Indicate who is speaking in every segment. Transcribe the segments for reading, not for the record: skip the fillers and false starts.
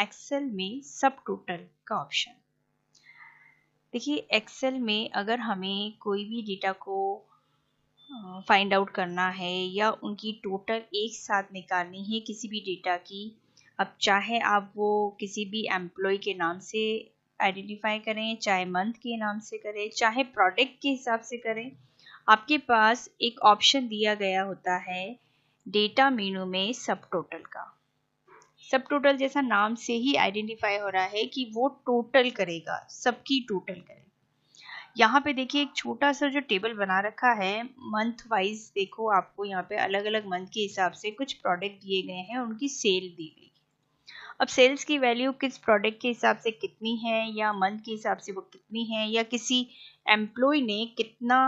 Speaker 1: Excel में सब total का ऑप्शन। देखिए एक्सेल में अगर हमें कोई भी डेटा को फाइंड आउट करना है या उनकी टोटल एक साथ निकालनी है किसी भी डेटा की, अब चाहे आप वो किसी भी एम्प्लॉय के नाम से आइडेंटिफाई करें, चाहे मंथ के नाम से करें, चाहे प्रोडक्ट के हिसाब से करें, आपके पास एक ऑप्शन दिया गया होता है डेटा मेनू में सब टोटल का। सब टोटल जैसा नाम से ही आइडेंटिफाई हो रहा है कि वो टोटल करेगा, सबकी टोटल करेगा। यहाँ पे देखिए एक छोटा सा जो टेबल बना रखा है मंथ वाइज, देखो आपको यहाँ पे अलग अलग मंथ के हिसाब से कुछ प्रोडक्ट दिए गए हैं, उनकी सेल दी गई है। अब सेल्स की वैल्यू किस प्रोडक्ट के हिसाब से कितनी है या मंथ के हिसाब से वो कितनी है, या किसी एम्प्लॉय ने कितना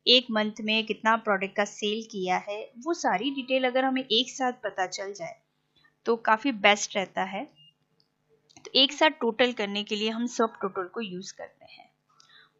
Speaker 1: एक मंथ में कितना प्रोडक्ट का सेल किया है, वो सारी डिटेल अगर हमें एक साथ पता चल जाए तो काफ़ी बेस्ट रहता है। तो एक साथ टोटल करने के लिए हम सब टोटल को यूज़ करते हैं।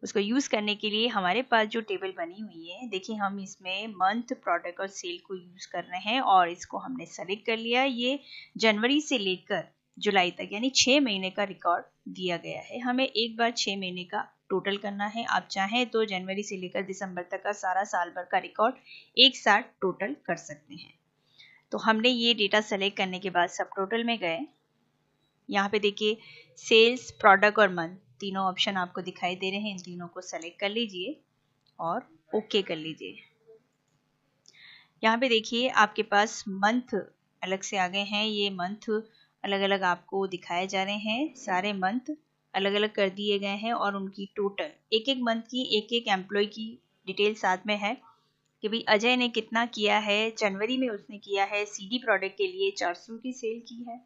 Speaker 1: उसको यूज़ करने के लिए हमारे पास जो टेबल बनी हुई है, देखिए हम इसमें मंथ, प्रोडक्ट और सेल को यूज़ कर रहे हैं और इसको हमने सेलेक्ट कर लिया। ये जनवरी से लेकर जुलाई तक यानी 6 महीने का रिकॉर्ड दिया गया है। हमें एक बार 6 महीने का टोटल करना है। आप चाहें तो जनवरी से लेकर दिसंबर तक का सारा साल भर का रिकॉर्ड एक साथ टोटल कर सकते हैं। तो हमने ये डेटा सेलेक्ट करने के बाद सब टोटल में गए। यहाँ पे देखिए सेल्स, प्रोडक्ट और मंथ तीनों ऑप्शन आपको दिखाई दे रहे हैं। इन तीनों को सेलेक्ट कर लीजिए और ओके कर लीजिए। यहाँ पे देखिए आपके पास मंथ अलग से आ गए हैं। ये मंथ अलग अलग आपको दिखाए जा रहे हैं। सारे मंथ अलग अलग कर दिए गए हैं और उनकी टोटल एक एक मंथ की एक एक एम्प्लॉय की डिटेल साथ में है कि भाई अजय ने कितना किया है, जनवरी में उसने किया है सीडी प्रोडक्ट के लिए 400 की सेल की है,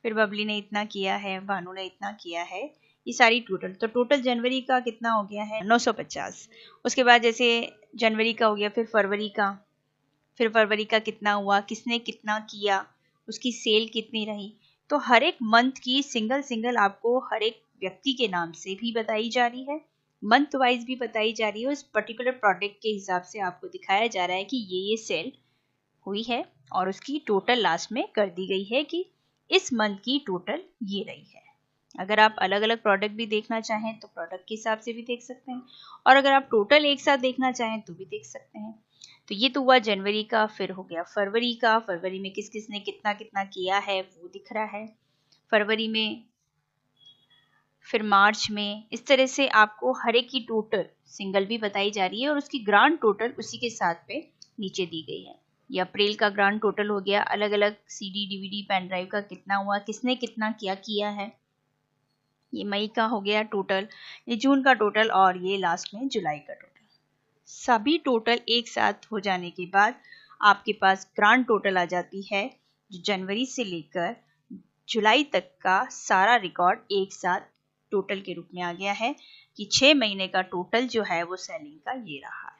Speaker 1: फिर बबली ने इतना किया है, भानु ने इतना किया है, ये सारी टोटल। तो टोटल जनवरी का कितना हो गया है 950। उसके बाद जैसे जनवरी का हो गया, फिर फरवरी का कितना हुआ, किसने कितना किया, उसकी सेल कितनी रही। तो हर एक मंथ की सिंगल सिंगल आपको हर एक व्यक्ति के नाम से भी बताई जा रही है, मंथ वाइज भी बताई जा रही है। उस पर्टिकुलर प्रोडक्ट के हिसाब से आपको दिखाया जा रहा है कि ये सेल हुई है और उसकी टोटल लास्ट में कर दी गई है कि इस मंथ की टोटल ये रही है। अगर आप अलग अलग प्रोडक्ट भी देखना चाहें तो प्रोडक्ट के हिसाब से भी देख सकते हैं, और अगर आप टोटल एक साथ देखना चाहें तो भी देख सकते हैं। तो ये तो हुआ जनवरी का। फिर हो गया फरवरी का। फरवरी में किस किस ने कितना कितना किया है वो दिख रहा है फरवरी में, फिर मार्च में। इस तरह से आपको हर एक की टोटल सिंगल भी बताई जा रही है और उसकी ग्रांड टोटल उसी के साथ पे नीचे दी गई है। ये अप्रैल का ग्रांड टोटल हो गया, अलग अलग सीडी, डीवीडी, पेन ड्राइव का कितना हुआ, किसने कितना किया है। ये मई का हो गया टोटल, ये जून का टोटल और ये लास्ट में जुलाई का टोटल। सभी टोटल एक साथ हो जाने के बाद आपके पास ग्रांड टोटल आ जाती है, जो जनवरी से लेकर जुलाई तक का सारा रिकॉर्ड एक साथ टोटल के रूप में आ गया है कि 6 महीने का टोटल जो है वो सेलिंग का ये रहा है।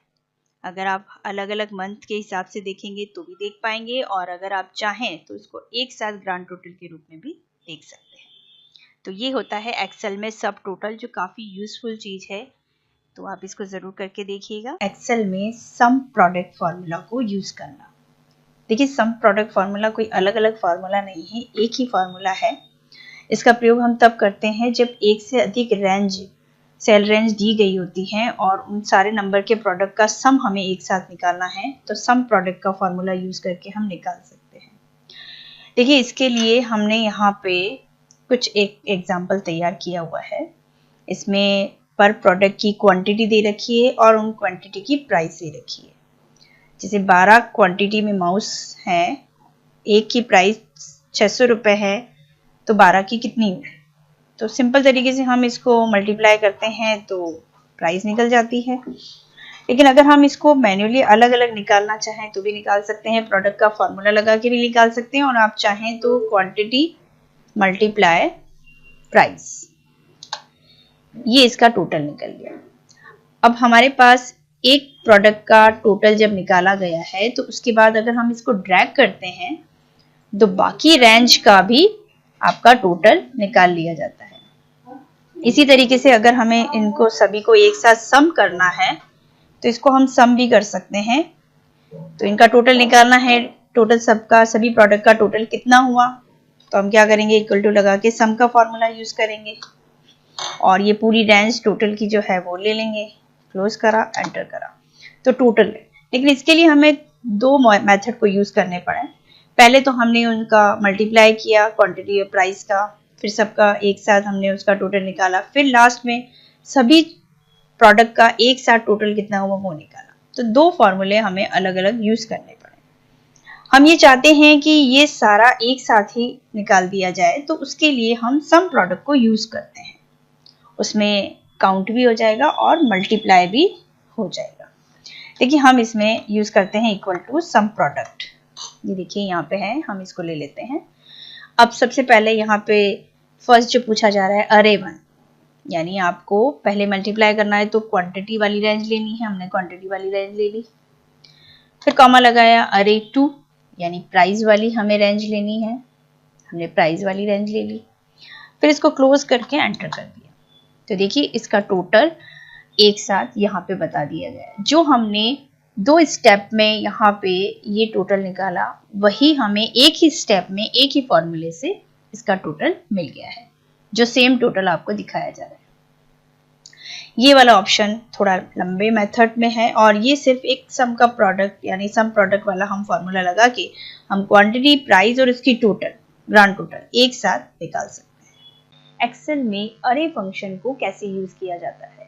Speaker 1: अगर आप अलग अलग मंथ के हिसाब से देखेंगे तो भी देख पाएंगे, और अगर आप चाहें तो इसको एक साथ ग्रांड टोटल के रूप में भी देख सकते हैं। तो ये होता है एक्सेल में सब टोटल, जो काफ़ी यूजफुल चीज़ है। तो आप इसको ज़रूर करके देखिएगा। एक्सेल में सम प्रोडक्ट फार्मूला को यूज़ करना। देखिए सम प्रोडक्ट फार्मूला कोई अलग अलग फार्मूला नहीं है, एक ही फार्मूला है। इसका प्रयोग हम तब करते हैं जब एक से अधिक सेल रेंज दी गई होती हैं और उन सारे नंबर के प्रोडक्ट का सम हमें एक साथ निकालना है, तो सम प्रोडक्ट का फार्मूला यूज़ करके हम निकाल सकते हैं। देखिए इसके लिए हमने यहाँ पे कुछ एक एग्जाम्पल तैयार किया हुआ है। इसमें पर प्रोडक्ट की क्वांटिटी दे रखी है और उन क्वांटिटी की प्राइस दे रखी है। जैसे 12 क्वांटिटी में माउस है, एक की प्राइस 600 रुपये है, तो 12 की कितनी है। तो सिंपल तरीके से हम इसको मल्टीप्लाई करते हैं तो प्राइस निकल जाती है। लेकिन अगर हम इसको मैन्युअली अलग अलग निकालना चाहें तो भी निकाल सकते हैं, प्रोडक्ट का फॉर्मूला लगा के भी निकाल सकते हैं, और आप चाहें तो क्वांटिटी मल्टीप्लाई प्राइस, ये इसका टोटल निकल गया। अब हमारे पास एक प्रोडक्ट का टोटल जब निकाला गया है तो उसके बाद अगर हम इसको ड्रैग करते हैं तो बाकी रेंज का भी आपका टोटल निकाल लिया जाता है। इसी तरीके से अगर हमें इनको सभी को एक साथ सम करना है तो इसको हम सम भी कर सकते हैं। तो इनका टोटल निकालना है, टोटल सबका, सभी प्रोडक्ट का टोटल कितना हुआ, तो हम क्या करेंगे, इक्वल टू लगा के सम का फॉर्मूला यूज करेंगे और ये पूरी रेंज टोटल की जो है वो ले लेंगे। क्लोज करा, एंटर करा, तो टोटल है। लेकिन इसके लिए हमें दो मेथड को यूज करने पड़े। पहले तो हमने उनका मल्टीप्लाई किया क्वांटिटी और प्राइस का, फिर सबका एक साथ हमने उसका टोटल निकाला, फिर लास्ट में सभी प्रोडक्ट का एक साथ टोटल कितना हुआ वो निकाला। तो दो फॉर्मूले हमें अलग अलग यूज करने पड़े। हम ये चाहते हैं कि ये सारा एक साथ ही निकाल दिया जाए, तो उसके लिए हम सम प्रोडक्ट को यूज करते हैं। उसमें काउंट भी हो जाएगा और मल्टीप्लाई भी हो जाएगा। देखिए हम इसमें यूज करते हैं इक्वल टू सम प्रोडक्ट। ये देखिए यहाँ पे है, हम इसको ले लेते हैं। अब सबसे पहले यहाँ पे फर्स्ट जो पूछा जा रहा है अरे 1, यानी आपको पहले मल्टीप्लाई करना है तो क्वांटिटी वाली रेंज लेनी है, हमने क्वांटिटी वाली रेंज ले ली। फिर कॉमा लगाया अरे 2, यानी प्राइस वाली हमें रेंज लेनी है, हमने प्राइस वाली रेंज ले ली। फिर इसको क्लोज करके एंटर कर दिया। तो देखिए इसका टोटल एक साथ यहाँ पे बता दिया गया है। जो हमने दो स्टेप में यहाँ पे ये टोटल निकाला, वही हमें एक ही स्टेप में एक ही फॉर्मूले से इसका टोटल मिल गया है, जो सेम टोटल आपको दिखाया जा रहा है। ये वाला ऑप्शन थोड़ा लंबे मेथड में है और ये सिर्फ एक सम का प्रोडक्ट यानी सम प्रोडक्ट वाला हम फॉर्मूला लगा के हम क्वांटिटी, प्राइस और इसकी टोटल, ग्रांड टोटल एक साथ निकाल सकते हैं। एक्सेल में अरे फंक्शन को कैसे यूज किया जाता है,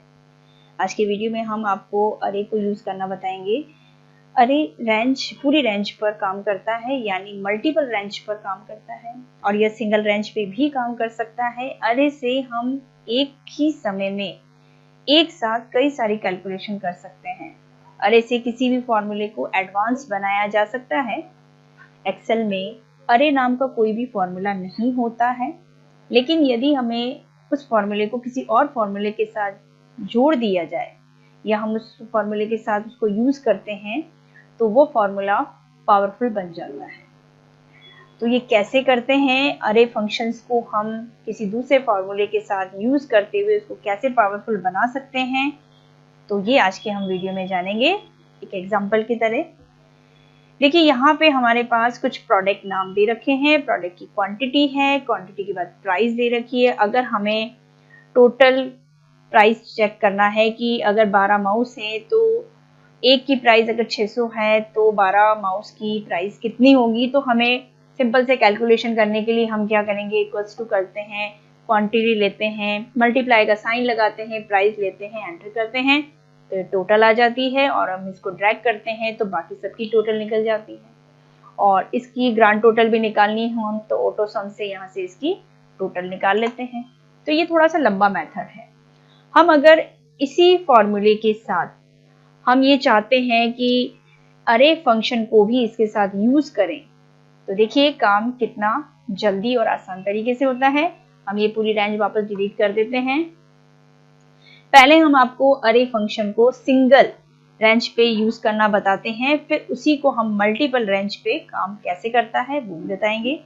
Speaker 1: आज के वीडियो में हम आपको अरे को यूज करना बताएंगे। अरे रेंज पूरी रेंज पर काम करता है, यानी मल्टीपल रेंज पर काम करता है और यह सिंगल रेंज पे भी काम कर सकता है। अरे से हम एक ही समय में एक साथ कई सारी कैलकुलेशन कर सकते हैं। अरे से किसी भी फॉर्मूले को एडवांस बनाया जा सकता है। एक्सेल में अरे नाम का कोई भी फॉर्मूला नहीं होता है, लेकिन यदि हमें उस फॉर्मूले को किसी और फॉर्मूले के साथ जोड़ दिया जाए या हम उस फॉर्मूले के साथ उसको यूज करते हैं तो वो फॉर्मूला पावरफुल बन जाता है। तो ये कैसे करते हैं, अरे फंक्शंस को हम किसी दूसरे फॉर्मूले के साथ यूज करते हुए उसको कैसे पावरफुल बना सकते हैं, तो ये आज के हम वीडियो में जानेंगे एक एग्जांपल की तरह। देखिए यहाँ पे हमारे पास कुछ प्रोडक्ट नाम दे रखे हैं, प्रोडक्ट की क्वांटिटी है, क्वांटिटी के बाद प्राइस दे रखी है। अगर हमें टोटल प्राइस चेक करना है कि अगर 12 माउस है तो एक की प्राइस अगर 600 है तो 12 माउस की प्राइस कितनी होगी। तो हमें सिंपल से कैलकुलेशन करने के लिए हम क्या करेंगे, इक्वल्स टू करते हैं, क्वांटिटी लेते हैं, मल्टीप्लाई का साइन लगाते हैं, प्राइस लेते हैं, एंटर करते हैं, तो टोटल आ जाती है और हम इसको ड्रैग करते हैं तो बाकी सबकी टोटल निकल जाती है। और इसकी ग्रांड टोटल भी निकालनी हो हम तो ऑटो सम से यहाँ से इसकी टोटल निकाल लेते हैं। तो ये थोड़ा सा लंबा मेथड है। हम अगर इसी फॉर्मूले के साथ हम ये चाहते हैं कि अरे फंक्शन को भी इसके साथ यूज करें, तो देखिए काम कितना जल्दी और आसान तरीके से होता है। हम ये पूरी रेंज वापस डिलीट कर देते हैं। पहले हम आपको अरे फंक्शन को सिंगल रेंज पे यूज करना बताते हैं, फिर उसी को हम मल्टीपल रेंज पे काम कैसे करता है वो भी बताएंगे।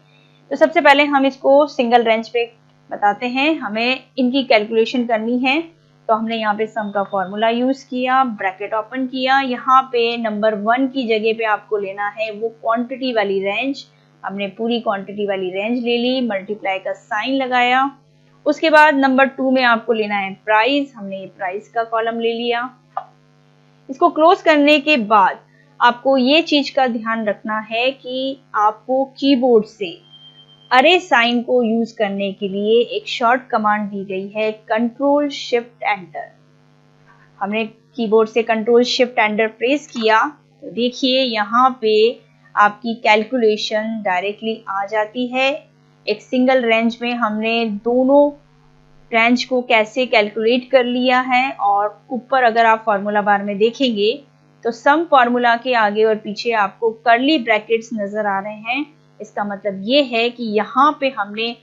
Speaker 1: तो सबसे पहले हम इसको सिंगल रेंज पे बताते हैं। हमें इनकी कैलकुलेशन करनी है, तो हमने यहाँ पे सम का फॉर्मूला यूज किया, ब्रैकेट ओपन किया। यहाँ पे नंबर 1 की जगह पे आपको लेना है वो क्वांटिटी वाली रेंज। हमने पूरी क्वांटिटी वाली रेंज ले ली, मल्टीप्लाई का साइन लगाया। उसके बाद नंबर 2 में आपको लेना है प्राइस, हमने ये प्राइस का कॉलम ले लिया। इसको क्लोज करने के बाद आपको ये चीज का ध्यान रखना है कि आपको कीबोर्ड से अरे साइन को यूज करने के लिए एक शॉर्ट कमांड दी गई है, कंट्रोल शिफ्ट एंटर। हमने कीबोर्ड से कंट्रोल शिफ्ट एंटर प्रेस किया तो देखिए यहाँ पे आपकी कैलकुलेशन डायरेक्टली आ जाती है। एक सिंगल रेंज में हमने दोनों रेंज को कैसे कैलकुलेट कर लिया है। और ऊपर अगर आप फॉर्मूला बार में देखेंगे तो सम फॉर्मूला के आगे और पीछे आपको कर्ली ब्रैकेट्स नजर आ रहे हैं। इसका मतलब ये है कि यहाँ पे हमने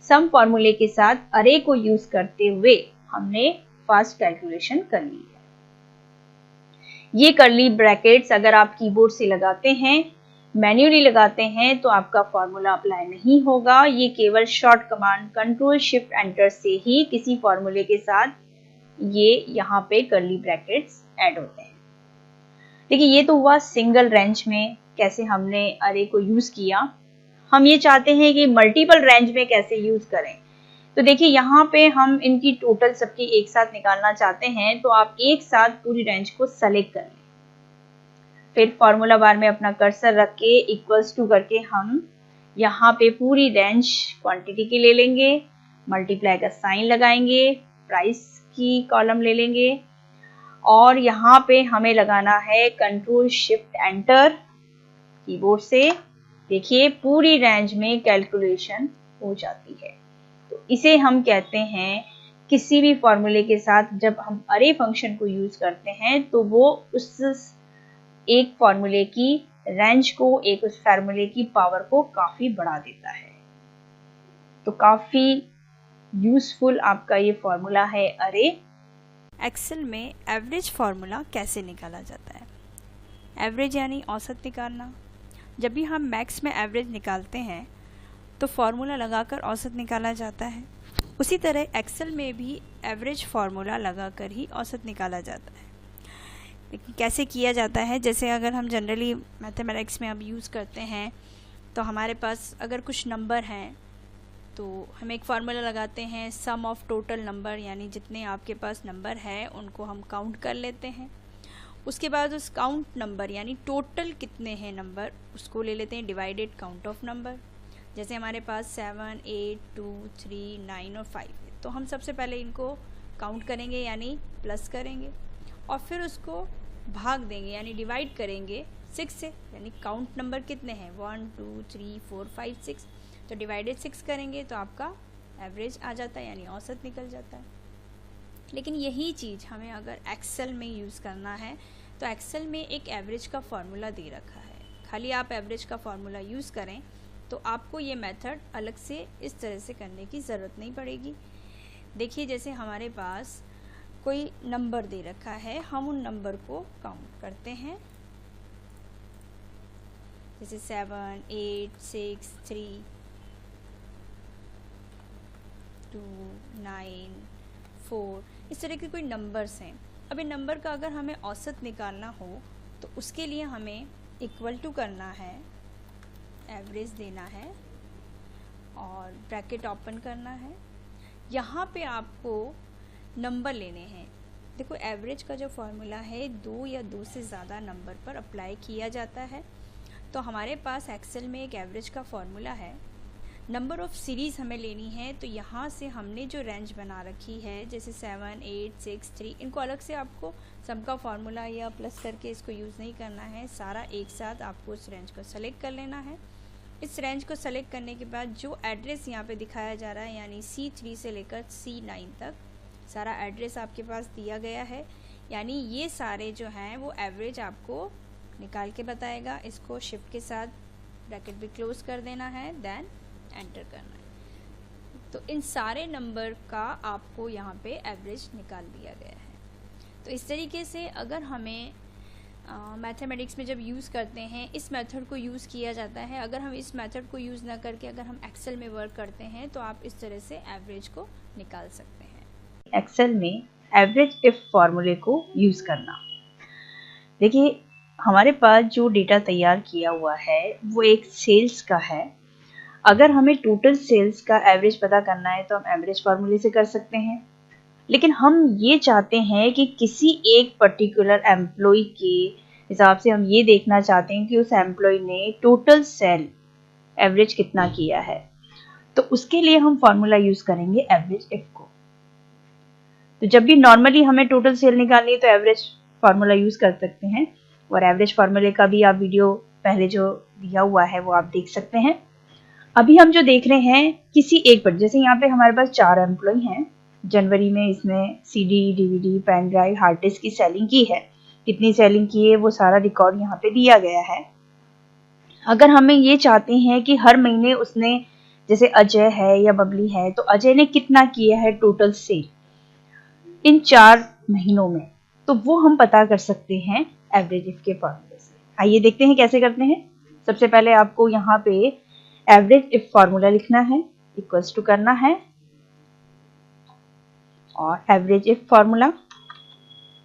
Speaker 1: सम फॉर्मूले के साथ अरे को यूज करते हुए हमने फास्ट कैलकुलेशन कर ली है। ये कर्ली ब्रैकेट्स अगर आप कीबोर्ड से लगाते हैं, मैन्युअली लगाते हैं, तो आपका फॉर्मूला अप्लाई नहीं होगा। ये केवल short command control shift enter से ही किसी फॉर्मूले के साथ ये यहाँ पे कर्ली ब्रैकेट्स ऐड होते हैं। देखिए ये तो हुआ सिंगल रेंज में कैसे हमने अरे को यूज किया। हम ये चाहते हैं कि मल्टीपल रेंज में कैसे यूज करें। तो देखिए यहाँ पे हम इनकी टोटल सबकी एक साथ निकालना चाहते हैं, तो आप एक साथ पूरी रेंज को सेलेक्ट कर लें। फिर फॉर्मूला बार में अपना कर्सर रख के इक्वल्स टू करके हम यहाँ पे पूरी रेंज क्वांटिटी की ले लेंगे, मल्टीप्लाई का साइन लगाएंगे, प्राइस की कॉलम ले लेंगे और यहाँ पे हमें लगाना है कंट्रोल शिफ्ट एंटर कीबोर्ड से। देखिए पूरी रेंज में कैलकुलेशन हो जाती है। तो इसे हम कहते हैं किसी भी फॉर्मूले के साथ जब हम अरे फंक्शन को यूज करते हैं तो वो उस एक फॉर्मूले की रेंज को, एक उस फॉर्मूले की पावर को काफी बढ़ा देता है। तो काफी यूजफुल आपका ये फॉर्मूला है अरे।
Speaker 2: एक्सेल में एवरेज फार्मूला कैसे निकाला जाता है? एवरेज यानी औसत निकालना। जब भी हम मैक्स में एवरेज निकालते हैं तो फार्मूला लगाकर औसत निकाला जाता है। उसी तरह एक्सेल में भी एवरेज फार्मूला लगाकर ही औसत निकाला जाता है। लेकिन कैसे किया जाता है, जैसे अगर हम जनरली मैथमेटिक्स में अब यूज़ करते हैं तो हमारे पास अगर कुछ नंबर हैं तो हम एक फार्मूला लगाते हैं सम ऑफ टोटल नंबर, यानी जितने आपके पास नंबर है उनको हम काउंट कर लेते हैं। उसके बाद उस काउंट नंबर यानी टोटल कितने हैं नंबर उसको ले लेते हैं डिवाइडेड काउंट ऑफ नंबर। जैसे हमारे पास 7, 8, 2, 3, 9 और 5 है, तो हम सबसे पहले इनको काउंट करेंगे यानी प्लस करेंगे और फिर उसको भाग देंगे यानी डिवाइड करेंगे 6 से, यानी काउंट नंबर कितने हैं 1, 2, 3, 4, 5, 6, तो डिवाइडेड 6 करेंगे तो आपका एवरेज आ जाता है यानी औसत निकल जाता है। लेकिन यही चीज़ हमें अगर एक्सेल में यूज़ करना है तो एक्सेल में एक एवरेज का फार्मूला दे रखा है। खाली आप एवरेज का फार्मूला यूज़ करें तो आपको ये मेथड अलग से इस तरह से करने की ज़रूरत नहीं पड़ेगी। देखिए जैसे हमारे पास कोई नंबर दे रखा है, हम उन नंबर को काउंट करते हैं, जैसे 7, 8, 6, 3, 2, 9, 4, इस तरह के कोई नंबर्स हैं। अब इन नंबर का अगर हमें औसत निकालना हो तो उसके लिए हमें इक्वल टू करना है, एवरेज देना है और ब्रैकेट ओपन करना है। यहाँ पे आपको नंबर लेने हैं। देखो एवरेज का जो फॉर्मूला है 2 या 2 से ज़्यादा नंबर पर अप्लाई किया जाता है। तो हमारे पास एक्सेल में एक एवरेज का फॉर्मूला है, नंबर ऑफ़ सीरीज़ हमें लेनी है। तो यहाँ से हमने जो रेंज बना रखी है जैसे 7, 8, 6, 3, इनको अलग से आपको सम का फार्मूला या प्लस करके इसको यूज़ नहीं करना है, सारा एक साथ आपको उस रेंज को सेलेक्ट कर लेना है। इस रेंज को सेलेक्ट करने के बाद जो एड्रेस यहाँ पे दिखाया जा रहा है यानी C3 से लेकर C9 तक सारा एड्रेस आपके पास दिया गया है, यानी ये सारे जो हैं वो एवरेज आपको निकाल के बताएगा। इसको शिफ्ट के साथ ब्रैकेट भी क्लोज कर देना है, देन एंटर करना है। तो इन सारे नंबर का आपको यहाँ पे एवरेज निकाल दिया गया है। तो इस तरीके से अगर हमें मैथमेटिक्स में जब यूज़ करते हैं इस मेथड को यूज़ किया जाता है। अगर हम इस मेथड को यूज़ ना करके अगर हम एक्सेल में वर्क करते हैं तो आप इस तरह से एवरेज को निकाल सकते हैं।
Speaker 1: एक्सेल में एवरेज इफ फॉर्मूले को यूज़ करना। देखिए हमारे पास जो डेटा तैयार किया हुआ है वो एक सेल्स का है। अगर हमें टोटल सेल्स का एवरेज पता करना है तो हम एवरेज फार्मूले से कर सकते हैं, लेकिन हम ये चाहते हैं कि किसी एक पर्टिकुलर एम्प्लॉय के हिसाब से हम ये देखना चाहते हैं कि उस एम्प्लॉय ने टोटल सेल एवरेज कितना किया है। तो उसके लिए हम फार्मूला यूज करेंगे एवरेज इफ को। तो जब भी नॉर्मली हमें टोटल सेल निकालनी है तो एवरेज फार्मूला यूज कर सकते हैं, और एवरेज फार्मूले का भी आप वीडियो पहले जो दिया हुआ है वो आप देख सकते हैं। अभी हम जो देख रहे हैं किसी एक पर, जैसे यहाँ पे हमारे पास 4 एम्प्लॉय हैं, जनवरी में इसने CD, DVD, pen drive, hard disk की सेलिंग की है, कितनी सेलिंग की है वो सारा रिकॉर्ड यहाँ पे दिया गया है। अगर हमें ये चाहते हैं कि हर महीने उसने, जैसे अजय है या बबली है, तो अजय ने कितना किया है टोटल सेल इन 4 महीनों में, तो वो हम पता कर सकते हैं एवरेज इफ के फॉर्मूले से। आइए देखते हैं कैसे करते हैं। सबसे पहले आपको यहाँ पे एवरेज इफ फॉर्मूला लिखना है, इक्वल्स टू करना है और एवरेज इफ फॉर्मूला।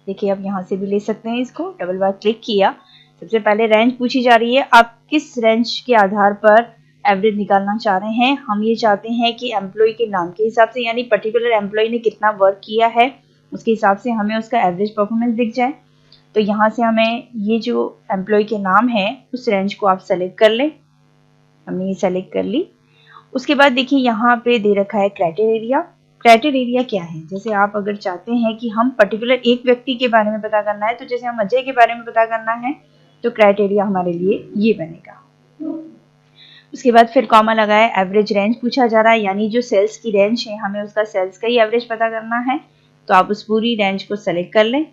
Speaker 1: देखिए आप यहाँ से भी ले सकते हैं इसको, डबल बार क्लिक किया। सबसे पहले रेंज पूछी जा रही है, आप किस रेंज के आधार पर एवरेज निकालना चाह रहे हैं। हम ये चाहते हैं कि एम्प्लॉय के नाम के हिसाब से, यानी पर्टिकुलर एम्प्लॉय ने कितना वर्क किया है उसके हिसाब से हमें उसका एवरेज परफॉर्मेंस दिख जाए। तो यहाँ से हमें ये जो एम्प्लॉय के नाम है उस रेंज को आप सेलेक्ट कर लें। हमने ये सेलेक्ट कर ली। उसके बाद देखिए यहाँ पे दे रखा है क्राइटेरिया। क्राइटेरिया क्या है, जैसे आप अगर चाहते हैं कि हम पर्टिकुलर एक व्यक्ति के बारे में पता करना है, तो जैसे हम अजय के बारे में पता करना है तो क्राइटेरिया हमारे लिए ये बनेगा। उसके बाद फिर कॉमा लगाए, एवरेज रेंज पूछा जा रहा है, यानी जो सेल्स की रेंज है हमें उसका सेल्स का ही एवरेज पता करना है। तो आप उस पूरी रेंज को सेलेक्ट कर लें।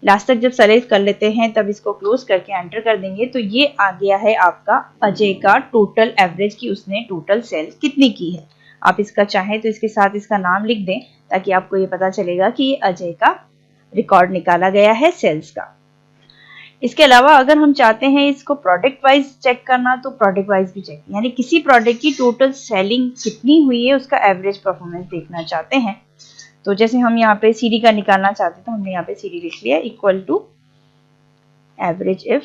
Speaker 1: लास्ट तक जब सेलेक्ट कर लेते हैं तब इसको क्लोज करके एंटर कर देंगे तो ये आ गया है आपका अजय का टोटल एवरेज की उसने टोटल सेल कितनी की है। आप इसका चाहें तो इसके साथ इसका नाम लिख दें ताकि आपको ये पता चलेगा कि ये अजय का रिकॉर्ड निकाला गया है सेल्स का। इसके अलावा अगर हम चाहते हैं इसको प्रोडक्ट वाइज चेक करना तो प्रोडक्ट वाइज भी चेक, यानी किसी प्रोडक्ट की टोटल सेलिंग कितनी हुई है उसका एवरेज परफॉर्मेंस देखना चाहते हैं। तो जैसे हम यहाँ पे सीडी का निकालना चाहते तो हमने यहाँ पे सीडी लिख लिया इक्वल टू एवरेज इफ,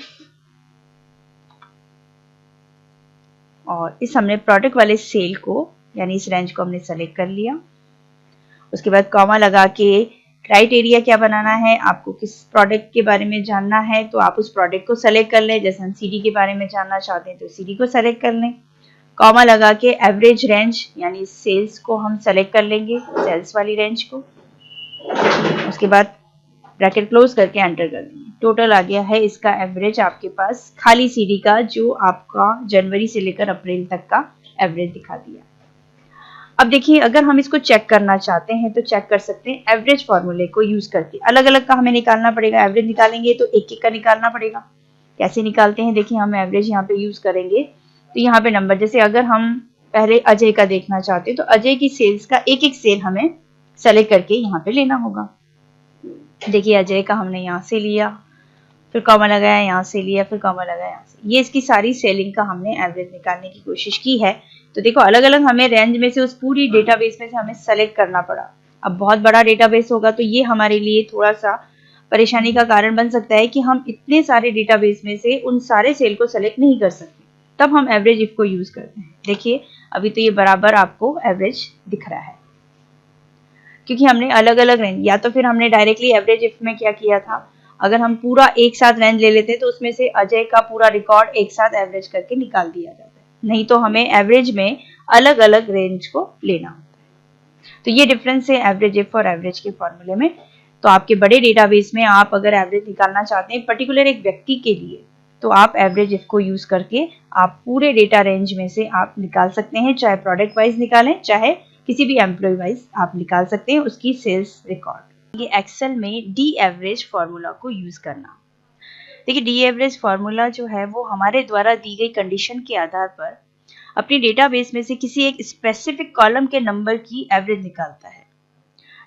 Speaker 1: और इस हमने प्रोडक्ट वाले सेल को यानी इस रेंज को हमने सेलेक्ट कर लिया। उसके बाद कॉमा लगा के क्राइटेरिया क्या बनाना है, आपको किस प्रोडक्ट के बारे में जानना है तो आप उस प्रोडक्ट को सेलेक्ट कर लें। जैसे हम सीडी के बारे में जानना चाहते हैं तो सीडी को सेलेक्ट कर लें। कॉमा लगा के एवरेज रेंज यानी सेल्स को हम सेलेक्ट कर लेंगे, सेल्स वाली रेंज को। उसके बाद ब्रैकेट क्लोज करके एंटर कर देंगे। टोटल आ गया है इसका एवरेज आपके पास खाली सीडी का, जो आपका जनवरी से लेकर अप्रैल तक का एवरेज दिखा दिया। अब देखिए अगर हम इसको चेक करना चाहते हैं तो चेक कर सकते हैं एवरेज फॉर्मूले को यूज करके। अलग अलग का हमें निकालना पड़ेगा, एवरेज निकालेंगे तो एक एक का निकालना पड़ेगा। कैसे निकालते हैं देखिए, हम एवरेज यहाँ पे यूज करेंगे तो यहाँ पे नंबर, जैसे अगर हम पहले अजय का देखना चाहते हैं तो अजय की सेल्स का एक एक सेल हमें सेलेक्ट करके यहाँ पे लेना होगा। देखिए अजय का हमने यहाँ से लिया, फिर कॉमा लगाया, यहाँ से लिया, फिर कॉमा लगाया, यहाँ से। ये इसकी सारी सेलिंग का हमने एवरेज निकालने की कोशिश की है। तो देखो अलग अलग हमें रेंज में से उस पूरी डेटाबेस में से हमें सेलेक्ट करना पड़ा। अब बहुत बड़ा डेटाबेस होगा तो ये हमारे लिए थोड़ा सा परेशानी का कारण बन सकता है कि हम इतने सारे डेटाबेस में से उन सारे सेल को सेलेक्ट नहीं कर सकते। तब हम एवरेज इफ को यूज करते हैं। देखिए अभी तो ये बराबर आपको एवरेज दिख रहा है क्योंकि हमने अलग अलग रेंज, या तो फिर हमने डायरेक्टली एवरेज इफ में क्या किया था, अगर हम पूरा एक साथ रेंज ले लेते तो उसमें से अजय का पूरा रिकॉर्ड एक साथ एवरेज करके निकाल दिया जाता है। नहीं तो हमें एवरेज में अलग अलग रेंज को लेना होता है। तो ये डिफरेंस है एवरेज इफ और एवरेज के फॉर्मूले में। तो आपके बड़े डेटाबेस में आप अगर एवरेज निकालना चाहते हैं पर्टिकुलर एक व्यक्ति के लिए तो आप एवरेज इफ को यूज करके आप पूरे डेटा रेंज में से आप निकाल सकते हैं, चाहे प्रोडक्ट वाइज निकालें चाहे किसी भी एम्प्लॉय वाइज आप निकाल सकते हैं उसकी सेल्स रिकॉर्ड। ये एक्सेल में डी एवरेज फॉर्मूला को यूज करना। देखिए डी एवरेज फॉर्मूला जो है वो हमारे द्वारा दी गई कंडीशन के आधार पर अपनी डेटाबेस में से किसी एक स्पेसिफिक कॉलम के नंबर की एवरेज निकालता है।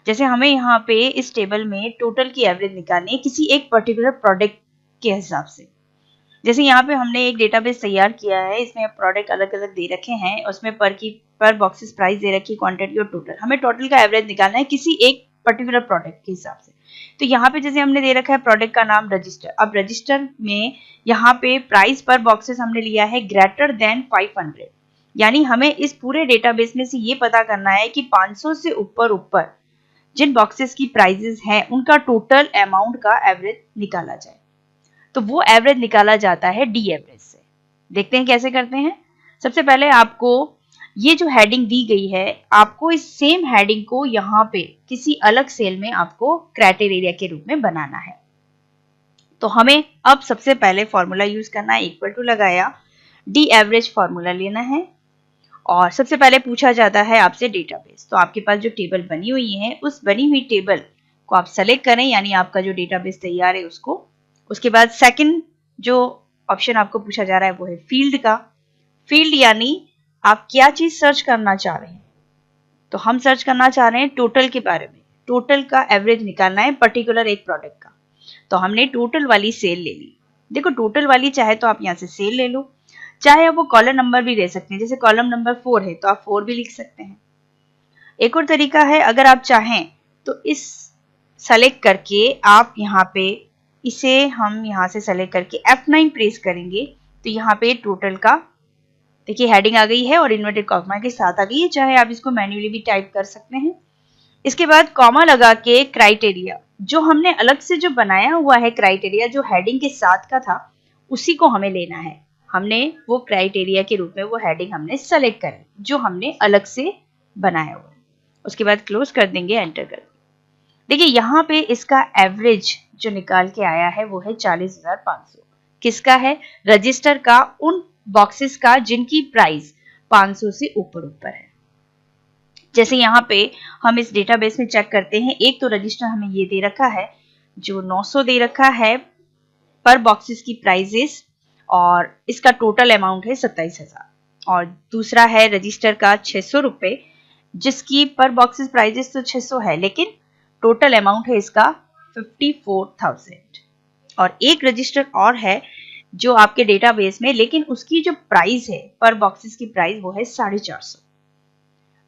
Speaker 1: जैसे हमें यहाँ पे इस टेबल में टोटल की एवरेज निकालनी है किसी एक पर्टिकुलर प्रोडक्ट के हिसाब से। जैसे यहाँ पे हमने एक डेटाबेस तैयार किया है, इसमें प्रोडक्ट अलग अलग दे रखे हैं, उसमें पर बॉक्सेस प्राइस दे रखी, क्वांटिटी और टोटल। हमें टोटल का एवरेज निकालना है किसी एक पर्टिकुलर प्रोडक्ट के हिसाब से। तो यहाँ पे जैसे हमने दे रखा है प्रोडक्ट का नाम रजिस्टर। अब रजिस्टर में यहाँ पे प्राइस पर बॉक्सेस हमने लिया है ग्रेटर देन 500, यानी हमें इस पूरे डेटाबेस में से ये पता करना है कि 500 से ऊपर जिन बॉक्सेस की प्राइजेस हैं उनका टोटल अमाउंट का एवरेज निकाला जाए। तो वो एवरेज निकाला जाता है डी एवरेज से। देखते हैं कैसे करते हैं। सबसे पहले आपको ये जो हेडिंग दी गई है, आपको इस सेम हेडिंग को यहाँ पे किसी अलग सेल में आपको क्राइटेरिया के रूप में बनाना है। तो हमें अब सबसे पहले फॉर्मूला यूज करना है, इक्वल टू लगाया, डी एवरेज फॉर्मूला लेना है और सबसे पहले पूछा जाता है आपसे डेटाबेस। तो आपके पास जो टेबल बनी हुई है उस बनी हुई टेबल को आप सेलेक्ट करें, यानी आपका जो डेटाबेस तैयार है उसको। उसके बाद सेकंड जो ऑप्शन आपको पूछा जा रहा है वो है फील्ड का। फील्ड यानी आप क्या चीज सर्च करना चाह रहे हैं। तो हम सर्च करना चाह रहे हैं टोटल के बारे में, टोटल का एवरेज निकालना है पर्टिकुलर एक प्रोडक्ट का। तो हमने टोटल वाली सेल ले ली। देखो टोटल वाली चाहे तो आप यहाँ से सेल ले लो, चाहे आप वो कॉलम नंबर भी ले सकते हैं। जैसे कॉलम नंबर 4 है तो आप 4 भी लिख सकते हैं। एक और तरीका है, अगर आप चाहें तो इस सेलेक्ट करके आप यहाँ पे इसे हम यहाँ से सेलेक्ट करके F9 प्रेस करेंगे तो यहाँ पे टोटल का देखिए हेडिंग आ गई है और इन्वर्टेड कॉमा के साथ आ गई है, चाहे आप इसको मैन्युअली भी टाइप कर सकते हैं। इसके बाद कॉमा लगा के क्राइटेरिया, जो हमने अलग से जो बनाया हुआ है क्राइटेरिया, जो हेडिंग के साथ का था, उसी को हमें लेना है। हमने वो क्राइटेरिया के रूप में वो हेडिंग हमने सेलेक्ट करी जो हमने अलग से बनाया हुआ है। उसके बाद क्लोज कर देंगे, एंटर कर देंगे। देखिए यहाँ पे इसका एवरेज जो निकाल के आया है वो है 40,500। किसका है? रजिस्टर का, उन बॉक्सेस का जिनकी प्राइस 500 से ऊपर है। जैसे यहाँ पे हम इस डेटाबेस में चेक करते हैं, एक तो रजिस्टर हमें ये दे रखा है जो 900 दे रखा है पर बॉक्सेस की प्राइजेस, और इसका टोटल अमाउंट है 27,000। और दूसरा है रजिस्टर का 600 रुपए, जिसकी पर बॉक्सेस प्राइजेस तो 600 है लेकिन टोटल अमाउंट है इसका 54,000। और एक रजिस्टर और है जो आपके डेटाबेस में, लेकिन उसकी जो प्राइस है पर बॉक्सेस की प्राइस वो है 450,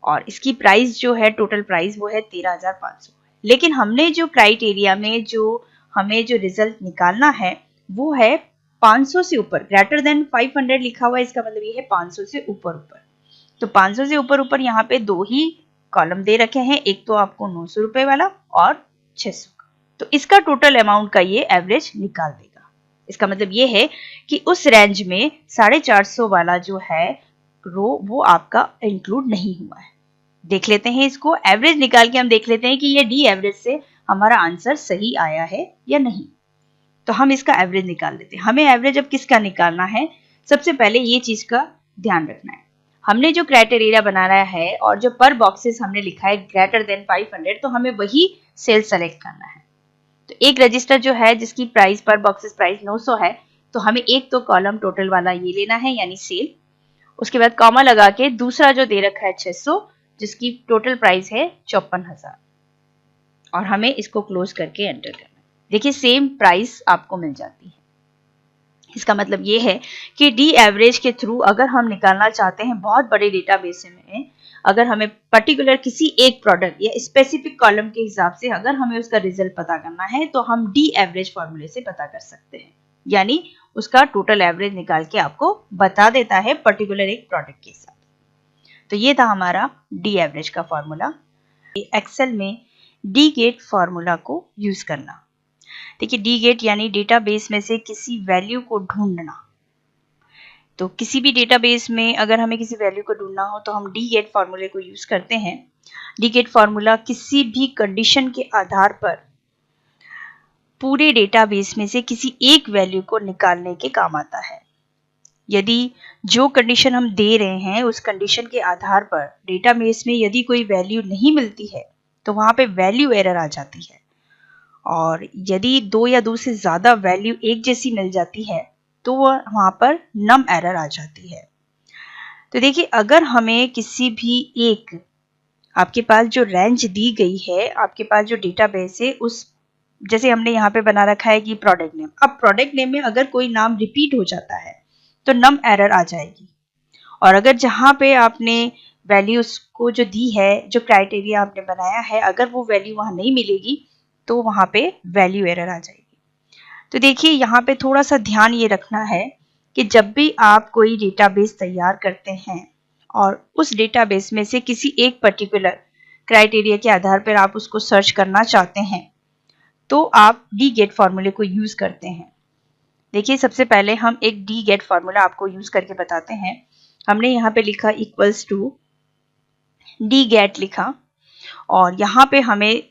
Speaker 1: और इसकी प्राइस जो है टोटल प्राइस वो है 13,500। लेकिन हमने जो क्राइटेरिया में जो हमें जो रिजल्ट निकालना है वो है 500 से ऊपर, ग्रेटर देन 500 लिखा हुआ है, इसका मतलब ये है 500 से ऊपर। तो 500 से ऊपर यहाँ पे दो ही कॉलम दे रखे हैं, एक तो आपको 900 रुपए वाला और 600 का। तो इसका टोटल अमाउंट का ये एवरेज निकाल देगा। इसका मतलब ये है कि उस रेंज में 450 वाला जो है रो वो आपका इंक्लूड नहीं हुआ है। देख लेते हैं इसको, एवरेज निकाल के हम देख लेते हैं कि ये डी एवरेज से हमारा आंसर सही आया है या नहीं। तो हम इसका एवरेज निकाल लेते हैं। हमें एवरेज अब किसका निकालना है? सबसे पहले ये चीज का ध्यान रखना है, हमने जो क्राइटेरिया बनाना है और जो पर बॉक्सेस हमने लिखा है ग्रेटर देन 500, तो हमें वही सेल सेलेक्ट करना है। तो एक रजिस्टर जो है जिसकी प्राइस पर बॉक्सेस प्राइस 900 है, तो हमें एक तो कॉलम टोटल वाला ये लेना है यानी सेल। उसके बाद कॉमा लगा के दूसरा जो दे रखा है 600, जिसकी टोटल प्राइस है 54,000, और हमें इसको क्लोज करके एंटर करना है। देखिए सेम प्राइस आपको मिल जाती है। इसका मतलब ये है कि डी एवरेज के थ्रू अगर हम निकालना चाहते हैं बहुत बड़े डेटाबेस में, अगर हमें पर्टिकुलर किसी एक प्रोडक्ट या स्पेसिफिक कॉलम के हिसाब से अगर हमें उसका रिजल्ट पता करना है, तो हम डी एवरेज फॉर्मूले से पता कर सकते हैं, यानी उसका टोटल एवरेज निकाल के आपको बता देता है पर्टिकुलर एक प्रोडक्ट के साथ। तो ये था हमारा डी एवरेज का फॉर्मूला। एक्सेल में डी गेट फॉर्मूला को यूज करना। देखिए डी गेट यानी डेटाबेस में से किसी वैल्यू को ढूंढना। तो किसी भी डेटाबेस में अगर हमें किसी वैल्यू को ढूंढना हो तो हम डी गेट फॉर्मूले को यूज करते हैं। डी गेट फॉर्मूला किसी भी कंडीशन के आधार पर पूरे डेटाबेस में से किसी एक वैल्यू को निकालने के काम आता है। यदि जो कंडीशन हम दे रहे हैं उस कंडीशन के आधार पर डेटाबेस में यदि कोई वैल्यू नहीं मिलती है तो वहां पे वैल्यू एरर आ जाती है, और यदि दो या दो से ज्यादा वैल्यू एक जैसी मिल जाती है तो वहां पर नम एरर आ जाती है। तो देखिए अगर हमें किसी भी एक, आपके पास जो रेंज दी गई है, आपके पास जो डेटाबेस है, उस जैसे हमने यहाँ पे बना रखा है कि प्रोडक्ट नेम, अब प्रोडक्ट नेम में अगर कोई नाम रिपीट हो जाता है तो नम एरर आ जाएगी। और अगर जहां पे आपने वैल्यूज को जो दी है, जो क्राइटेरिया आपने बनाया है, अगर वो वैल्यू वहां नहीं मिलेगी तो वहां पे वैल्यू एरर आ जाएगी। तो देखिए यहाँ पे थोड़ा सा ध्यान ये रखना है कि जब भी आप कोई डेटाबेस तैयार करते हैं और उस डेटाबेस में से किसी एक पर्टिकुलर क्राइटेरिया के आधार पर आप उसको सर्च करना चाहते हैं, तो आप डी गेट फॉर्मूले को यूज करते हैं। देखिए सबसे पहले हम एक डी गेट फॉर्मूला आपको यूज करके बताते हैं। हमने यहाँ पे लिखा इक्वल्स टू डी गेट लिखा, और यहाँ पे हमें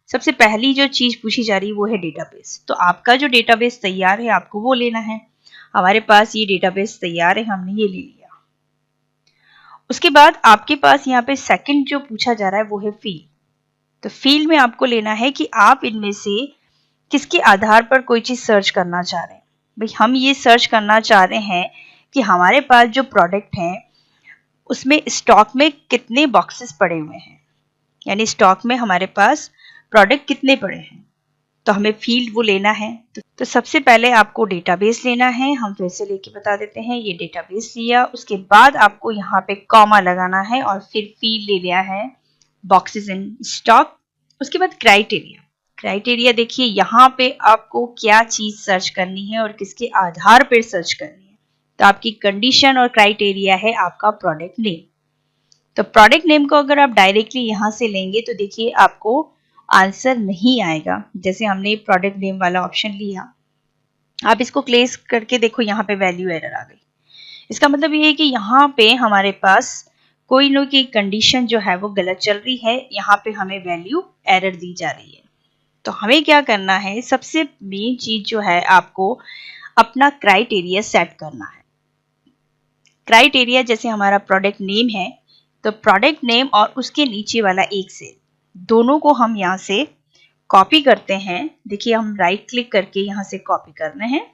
Speaker 1: सबसे पहली जो चीज पूछी जा रही है वो है डेटाबेस। तो आपका जो डेटाबेस तैयार है आपको वो लेना है। हमारे पास ये डेटाबेस तैयार है, हमने ये ले लिया। उसके बाद आपके पास यहाँ पे सेकंड जो पूछा जा रहा है वो है फील्ड। तो फील्ड में आपको लेना है कि आप इनमें से किसके आधार पर कोई चीज सर्च करना चाह रहे हैं। भाई हम ये सर्च करना चाह रहे हैं कि हमारे पास जो प्रोडक्ट है उसमें स्टॉक में कितने बॉक्सेस पड़े हुए हैं, यानी स्टॉक में हमारे पास प्रोडक्ट कितने पड़े हैं। तो हमें फील्ड वो लेना है। तो सबसे पहले आपको डेटाबेस लेना है। हम फिर से लेके बता देते हैं, ये डेटाबेस लिया, उसके बाद आपको यहाँ पे कॉमा लगाना है और फिर फील्ड ले लिया है, बॉक्सेस इन स्टॉक। उसके बाद क्राइटेरिया देखिए यहाँ पे आपको क्या चीज सर्च करनी है और किसके आधार पर सर्च करनी है। तो आपकी कंडीशन और क्राइटेरिया है आपका प्रोडक्ट नेम। तो प्रोडक्ट नेम को अगर आप डायरेक्टली यहाँ से लेंगे तो देखिए आपको आंसर नहीं आएगा। जैसे हमने प्रोडक्ट नेम वाला ऑप्शन लिया, आप इसको क्लेस करके देखो, यहाँ पे वैल्यू एरर आ गई। इसका मतलब ये है कि यहाँ पे हमारे पास कोई न कोई कंडीशन जो है वो गलत चल रही है, यहाँ पे हमें वैल्यू एरर दी जा रही है। तो हमें क्या करना है, सबसे मेन चीज जो है आपको अपना क्राइटेरिया सेट करना है। क्राइटेरिया जैसे हमारा प्रोडक्ट नेम है, तो प्रोडक्ट नेम और उसके नीचे वाला एक सेल, दोनों को हम यहाँ से कॉपी करते हैं। देखिए हम राइट क्लिक करके यहाँ से कॉपी करने हैं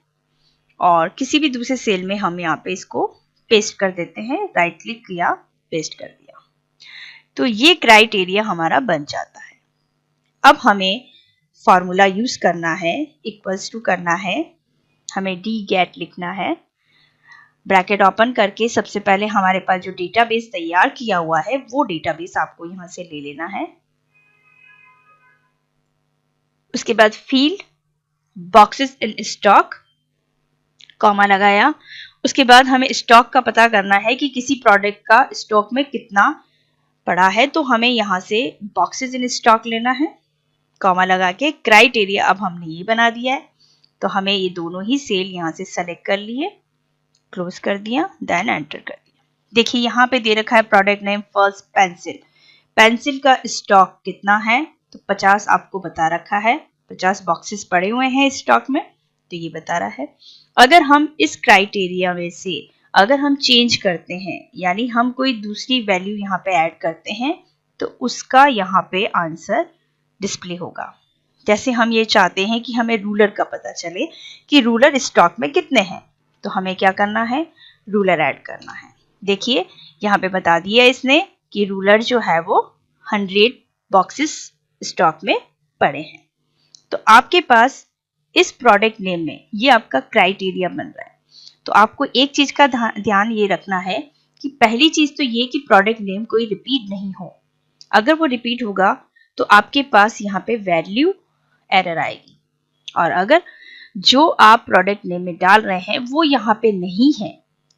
Speaker 1: और किसी भी दूसरे सेल में हम यहाँ पे इसको पेस्ट कर देते हैं। राइट क्लिक किया, पेस्ट कर दिया, तो ये क्राइटेरिया हमारा बन जाता है। अब हमें फॉर्मूला यूज करना है, इक्वल्स टू करना है, हमें डी गेट लिखना है। ब्रैकेट ओपन करके सबसे पहले हमारे पास जो डेटाबेस तैयार किया हुआ है वो डेटाबेस आपको यहां से ले लेना है। उसके बाद field boxes in stock, comma लगाया। उसके बाद हमें स्टॉक का पता करना है कि किसी प्रोडक्ट का स्टॉक में कितना पड़ा है, तो हमें यहाँ से बॉक्सेस इन स्टॉक लेना है, कॉमा लगा के। क्राइटेरिया अब हमने ये बना दिया है, तो हमें ये दोनों ही सेल यहाँ से सेलेक्ट कर लिए, क्लोज कर दिया, देन एंटर कर दिया। देखिए यहाँ पे दे रखा है product name first pencil. Pencil का स्टॉक कितना है, तो 50 आपको बता रखा है, 50 बॉक्सेस पड़े हुए हैं स्टॉक में, तो ये बता रहा है। अगर हम इस क्राइटेरिया में से अगर हम चेंज करते हैं, यानी हम कोई दूसरी वैल्यू यहाँ पे ऐड करते हैं, तो उसका यहाँ पे आंसर डिस्प्ले होगा। जैसे हम ये चाहते हैं कि हमें रूलर का पता चले कि रूलर स्टॉक में कितने हैं, तो हमें क्या करना है, रूलर ऐड करना है। देखिए यहाँ पे बता दिया इसने कि रूलर जो है वो 100 बॉक्सेस स्टॉक में पड़े हैं। तो आपके पास इस प्रोडक्ट नेम में ये आपका क्राइटेरिया बन रहा है। तो आपको एक चीज का ध्यान ये रखना है कि पहली चीज तो ये कि प्रोडक्ट नेम कोई रिपीट नहीं हो। अगर वो रिपीट होगा तो आपके पास यहाँ पे वैल्यू एरर आएगी, और अगर जो आप प्रोडक्ट नेम में डाल रहे हैं वो यहाँ पे नहीं है,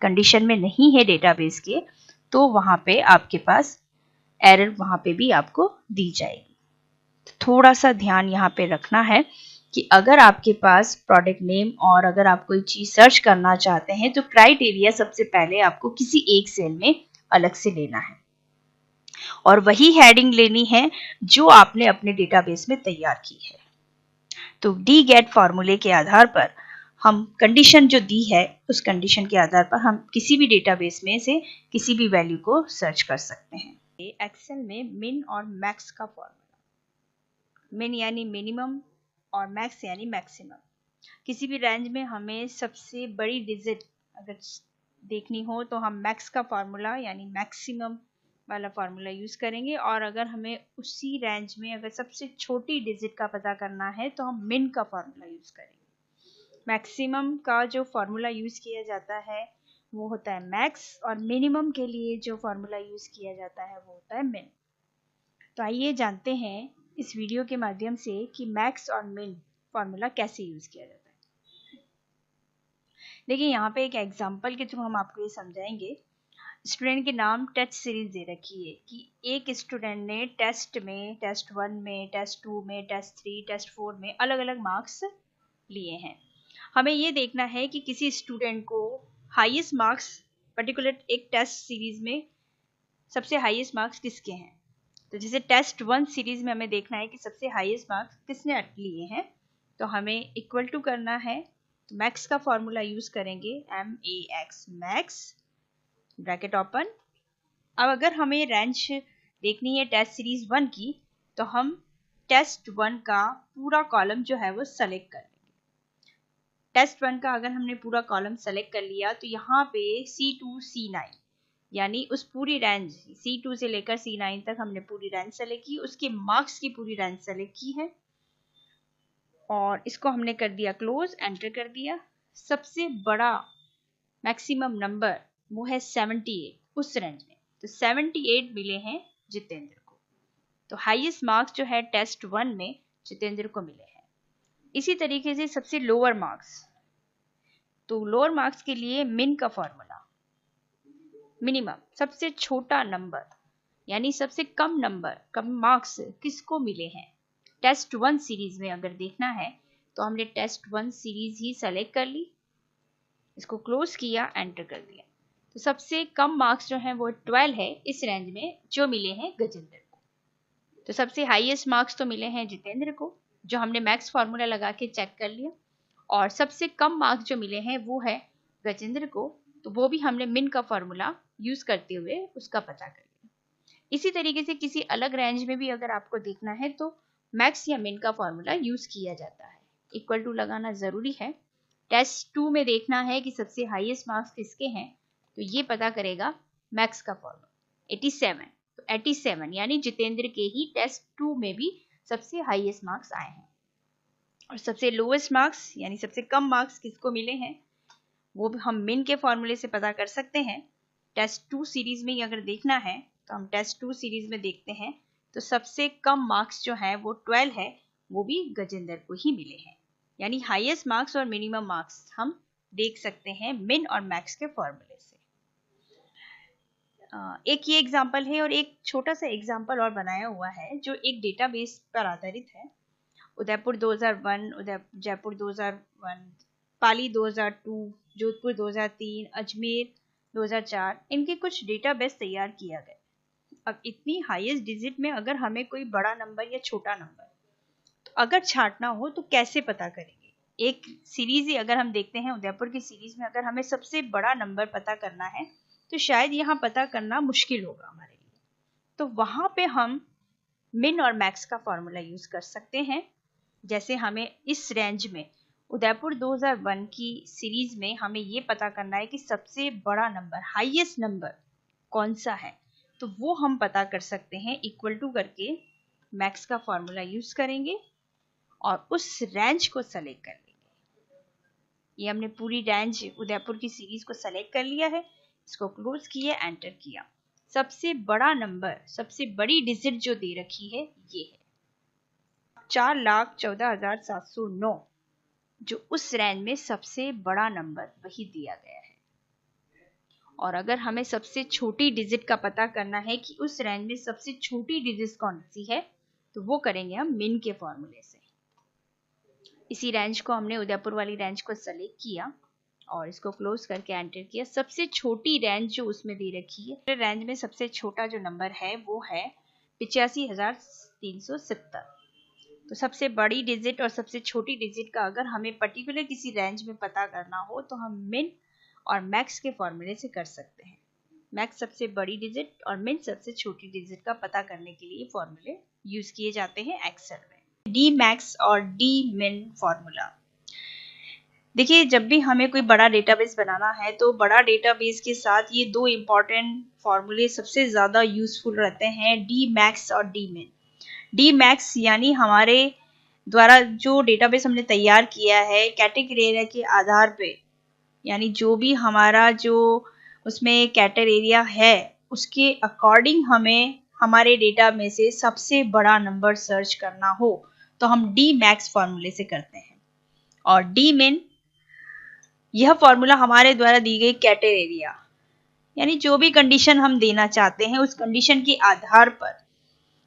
Speaker 1: कंडीशन में नहीं है डेटाबेस के, तो वहां पे आपके पास एरर वहां पे भी आपको दी जाएगी। थोड़ा सा ध्यान यहाँ पे रखना है कि अगर आपके पास प्रोडक्ट नेम और अगर आप कोई चीज सर्च करना चाहते हैं, तो क्राइटेरिया सबसे पहले आपको किसी एक सेल में अलग से लेना है और वही हेडिंग लेनी है जो आपने अपने डेटाबेस में तैयार की है। तो डी गेट फॉर्मूले के आधार पर हम कंडीशन जो दी है उस कंडीशन के आधार पर हम किसी भी डेटाबेस में से किसी भी वैल्यू को सर्च कर सकते हैं। एक्सेल में मिन और मैक्स का फॉर्मूला, मिन यानी मिनिमम और मैक्स यानी मैक्सिमम। किसी भी रेंज में हमें सबसे बड़ी डिजिट अगर देखनी हो तो हम मैक्स का फॉर्मूला यानी मैक्सिमम वाला फार्मूला यूज करेंगे, और अगर हमें उसी रेंज में अगर सबसे छोटी डिजिट का पता करना है तो हम मिन का फार्मूला यूज करेंगे। मैक्सिमम का जो फार्मूला यूज किया जाता है वो होता है मैक्स, और मिनिमम के लिए जो फार्मूला यूज किया जाता है वो होता है मिन। तो आइए जानते हैं इस वीडियो के माध्यम से कि मैक्स और मिन फार्मूला कैसे यूज किया जाता है। देखिए यहाँ पे एक एग्जांपल के थ्रू हम आपको ये समझाएंगे। स्टूडेंट के नाम टेस्ट सीरीज दे रखी है कि एक स्टूडेंट ने टेस्ट में, टेस्ट 1 में, टेस्ट 2 में, टेस्ट 3, टेस्ट 4 में अलग अलग मार्क्स लिए हैं। हमें ये देखना है कि किसी स्टूडेंट को हाईएस्ट मार्क्स पर्टिकुलर एक टेस्ट सीरीज में सबसे हाईएस्ट मार्क्स किसके हैं। तो जैसे टेस्ट 1 सीरीज में हमें देखना है कि सबसे हाईएस्ट मार्क्स किसने लिए हैं, तो हमें इक्वल टू करना है। तो मैक्स का फॉर्मूला यूज करेंगे, MAX, मैक्स, ब्रैकेट ओपन। अब अगर हमें रेंज देखनी है टेस्ट सीरीज 1 की, तो हम टेस्ट 1 का पूरा कॉलम जो है वो सेलेक्ट कर लेंगे। टेस्ट 1 का अगर हमने पूरा कॉलम सेलेक्ट कर लिया तो यहाँ पे C2 C9 यानी उस पूरी रेंज C2 से लेकर C9 तक हमने पूरी रेंज सेलेक्ट की, उसके मार्क्स की पूरी रेंज सेलेक्ट की है और इसको हमने कर दिया क्लोज, एंटर कर दिया। सबसे बड़ा मैक्सिमम नंबर वो है 78 उस रेंज में, तो 78 मिले हैं जितेंद्र को। तो हाईएस्ट मार्क्स जो है टेस्ट 1 में जितेंद्र को मिले हैं। इसी तरीके से सबसे लोअर मार्क्स तो लोअर मार्क्स के लिए मिन का फॉर्मूला, मिनिमम सबसे छोटा नंबर यानी सबसे कम नंबर, कम मार्क्स किसको मिले हैं। टेस्ट 1 सीरीज में अगर देखना है तो हमने टेस्ट 1 सीरीज ही सेलेक्ट कर ली, इसको क्लोज किया, एंटर कर दिया। तो सबसे कम मार्क्स जो है वो 12 है इस रेंज में, जो मिले हैं गजेंद्र को। तो सबसे हाईएस्ट मार्क्स तो मिले हैं जितेंद्र को, जो हमने मैक्स फार्मूला लगा के चेक कर लिया। और सबसे कम मार्क्स जो मिले हैं वो है गजेंद्र को, तो वो भी हमने मिन का फॉर्मूला यूज करते हुए उसका पता कर लिया। इसी तरीके से किसी अलग रेंज में भी अगर आपको देखना है तो मैक्स या मिन का फॉर्मूला यूज किया जाता है। इक्वल टू लगाना जरूरी है। टेस्ट 2 में देखना है कि सबसे हाईएस्ट मार्क्स किसके हैं, तो ये पता करेगा मैक्स का फॉर्मूला 87। तो 87 यानी जितेंद्र के ही टेस्ट 2 में भी सबसे हाईएस्ट मार्क्स आए हैं। और सबसे लोएस्ट मार्क्स यानी सबसे कम मार्क्स किसको मिले हैं, वो भी हम मिन के फॉर्मूले से पता कर सकते हैं। टेस्ट 2 सीरीज में अगर देखना है तो हम टेस्ट 2 सीरीज में देखते हैं, तो सबसे कम मार्क्स जो है वो 12 है, वो भी गजेंद्र को ही मिले हैं। यानी हाईएस्ट मार्क्स और मिनिमम मार्क्स हम देख सकते हैं मिन और मैक्स के फॉर्मूले से। एक ये एग्जांपल है और एक छोटा सा एग्जांपल और बनाया हुआ है जो एक डेटाबेस पर आधारित है। उदयपुर 2001, जयपुर 2001, पाली 2002, जोधपुर 2003, अजमेर 2004, इनके कुछ डेटाबेस तैयार किया गया। अब इतनी हाईएस्ट डिजिट में अगर हमें कोई बड़ा नंबर या छोटा नंबर तो अगर छांटना हो तो कैसे पता करेंगे। एक सीरीज ही अगर हम देखते हैं, उदयपुर की सीरीज में अगर हमें सबसे बड़ा नंबर पता करना है तो शायद यहाँ पता करना मुश्किल होगा हमारे लिए। तो वहां पे हम मिन और मैक्स का फॉर्मूला यूज कर सकते हैं। जैसे हमें इस रेंज में उदयपुर 2001 की सीरीज में हमें ये पता करना है कि सबसे बड़ा नंबर, हाईएस्ट नंबर कौन सा है, तो वो हम पता कर सकते हैं इक्वल टू करके मैक्स का फॉर्मूला यूज करेंगे और उस रेंज को सेलेक्ट कर लेंगे। ये हमने पूरी रेंज उदयपुर की सीरीज को सेलेक्ट कर लिया है, इसको क्लोज किया, एंटर किया। सबसे बड़ा नंबर, सबसे बड़ी डिजिट जो दे रखी है ये है 4,14,709, जो उस रेंज में सबसे बड़ा नंबर वही दिया गया है। और अगर हमें सबसे छोटी डिजिट का पता करना है कि उस रेंज में सबसे छोटी डिजिट कौन सी है, तो वो करेंगे हम मिन के फॉर्मूले से। इसी रेंज को हमने उदयपुर वाली रेंज को सेलेक्ट किया और इसको क्लोज करके एंटर किया। सबसे छोटी रेंज जो उसमें दे रखी है, रेंज में सबसे छोटा जो नंबर है वो है 85,370। तो सबसे बड़ी डिजिट और सबसे छोटी डिजिट का अगर हमें पर्टिकुलर किसी रेंज में पता करना हो तो हम मिन और मैक्स के फॉर्मूले से कर सकते हैं। मैक्स सबसे बड़ी डिजिट और मिन सबसे छोटी डिजिट का पता करने के लिए फॉर्मूले यूज किए जाते हैं एक्सेल में। डी मैक्स और डी मिन फॉर्मूला। देखिए, जब भी हमें कोई बड़ा डेटाबेस बनाना है तो बड़ा डेटाबेस के साथ ये दो इंपॉर्टेंट फॉर्मूले सबसे ज्यादा यूजफुल रहते हैं, डी मैक्स और डी मिन। डी मैक्स यानी हमारे द्वारा जो डेटाबेस हमने तैयार किया है कैटेगरी एरिया के आधार पे, यानी जो भी हमारा जो उसमें कैटेगरी एरिया है उसके अकॉर्डिंग हमें हमारे डेटा में से सबसे बड़ा नंबर सर्च करना हो तो हम डी मैक्स फॉर्मूले से करते हैं। और डी मिन, यह फॉर्मूला हमारे द्वारा दी गई कैटेगरी एरिया यानी जो भी कंडीशन हम देना चाहते हैं उस कंडीशन के आधार पर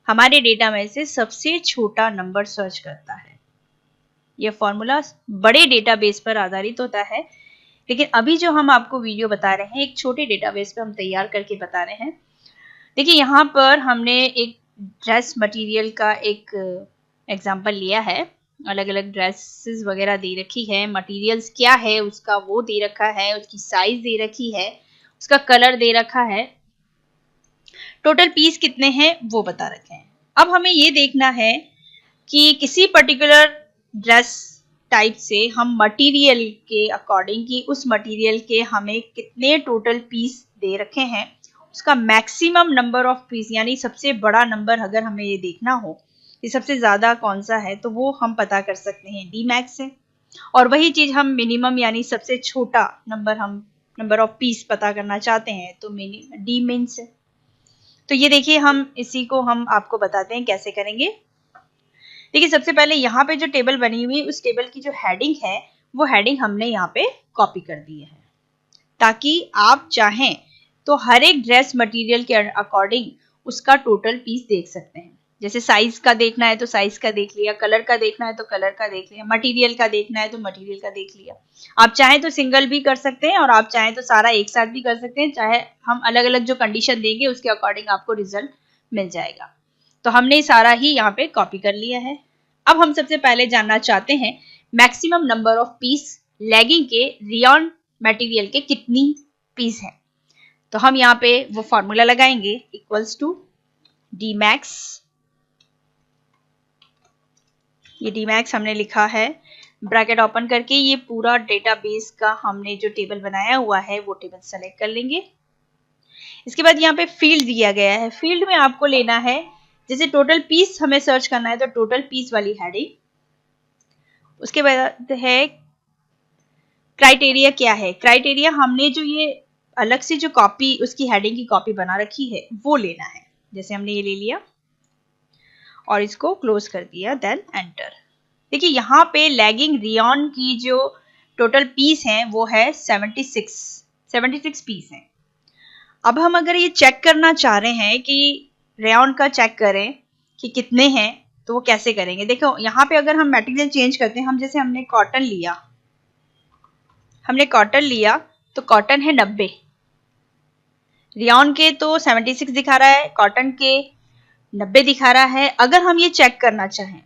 Speaker 1: हमारे डेटा में से सबसे छोटा नंबर सर्च करता है। यह फॉर्मूला बड़े डेटाबेस पर आधारित होता है, लेकिन अभी जो हम आपको वीडियो बता रहे हैं एक छोटे डेटाबेस पे हम तैयार करके बता रहे हैं। देखिए, यहाँ पर हमने एक ड्रेस मटेरियल का एक एग्जांपल लिया है। अलग अलग ड्रेसेस वगैरह दे रखी है, मटेरियल्स क्या है उसका वो दे रखा है, उसकी साइज दे रखी है, उसका कलर दे रखा है, टोटल पीस कितने हैं वो बता रखे हैं। अब हमें ये देखना है कि किसी पर्टिकुलर ड्रेस टाइप से हम मटेरियल के अकॉर्डिंग कि उस मटेरियल के हमें कितने टोटल पीस दे रखे हैं, उसका मैक्सिमम नंबर ऑफ पीस यानी सबसे बड़ा नंबर अगर हमें ये देखना हो कि सबसे ज्यादा कौन सा है तो वो हम पता कर सकते हैं डी मैक्स से। और वही चीज हम मिनिमम यानी सबसे छोटा नंबर, हम नंबर ऑफ पीस पता करना चाहते हैं तो डी मिन से। तो ये देखिए, हम इसी को हम आपको बताते हैं कैसे करेंगे। देखिए, सबसे पहले यहाँ पे जो टेबल बनी हुई है उस टेबल की जो हेडिंग है वो हेडिंग हमने यहाँ पे कॉपी कर दी है, ताकि आप चाहें तो हर एक ड्रेस मटेरियल के अकॉर्डिंग उसका टोटल पीस देख सकते हैं। जैसे साइज का देखना है तो साइज का देख लिया, कलर का देखना है तो कलर का देख लिया, मटेरियल का देखना है तो मटेरियल का देख लिया। आप चाहें तो सिंगल भी कर सकते हैं और आप चाहें तो सारा एक साथ भी कर सकते हैं, चाहे हम अलग अलग जो कंडीशन देंगे उसके अकॉर्डिंग आपको रिजल्ट मिल जाएगा। तो हमने सारा ही यहाँ पे कॉपी कर लिया है। अब हम सबसे पहले जानना चाहते हैं maximum number of piece legging के रियॉन मटेरियल के कितनी पीस है। तो हम यहाँ पे वो फॉर्मूला लगाएंगे, इक्वल्स टू डी मैक्स। ये डी मैक्स हमने लिखा है, ब्रैकेट ओपन करके ये पूरा डेटाबेस का हमने जो टेबल बनाया हुआ है वो टेबल सेलेक्ट कर लेंगे। इसके बाद यहाँ पे फील्ड दिया गया है, फील्ड में आपको लेना है, जैसे टोटल पीस हमें सर्च करना है तो टोटल पीस वाली हेडिंग। उसके बाद है क्राइटेरिया। क्या है क्राइटेरिया, हमने जो ये अलग से जो कॉपी उसकी हेडिंग की कॉपी बना रखी है वो लेना है। जैसे हमने ये ले लिया और इसको क्लोज कर दिया, देन एंटर। देखिए यहाँ पे लेगिंग रियॉन की जो टोटल पीस हैं वो है 76 पीस हैं। अब हम अगर ये चेक करना चाह रहे हैं कि रेयॉन का चेक करें कि कितने हैं, तो वो कैसे करेंगे। देखो यहाँ पे अगर हम मटेरियल चेंज करते हैं, हम जैसे हमने कॉटन लिया तो कॉटन है 90, रियॉन के तो 76 दिखा रहा है, कॉटन के 90 दिखा रहा है। अगर हम ये चेक करना चाहें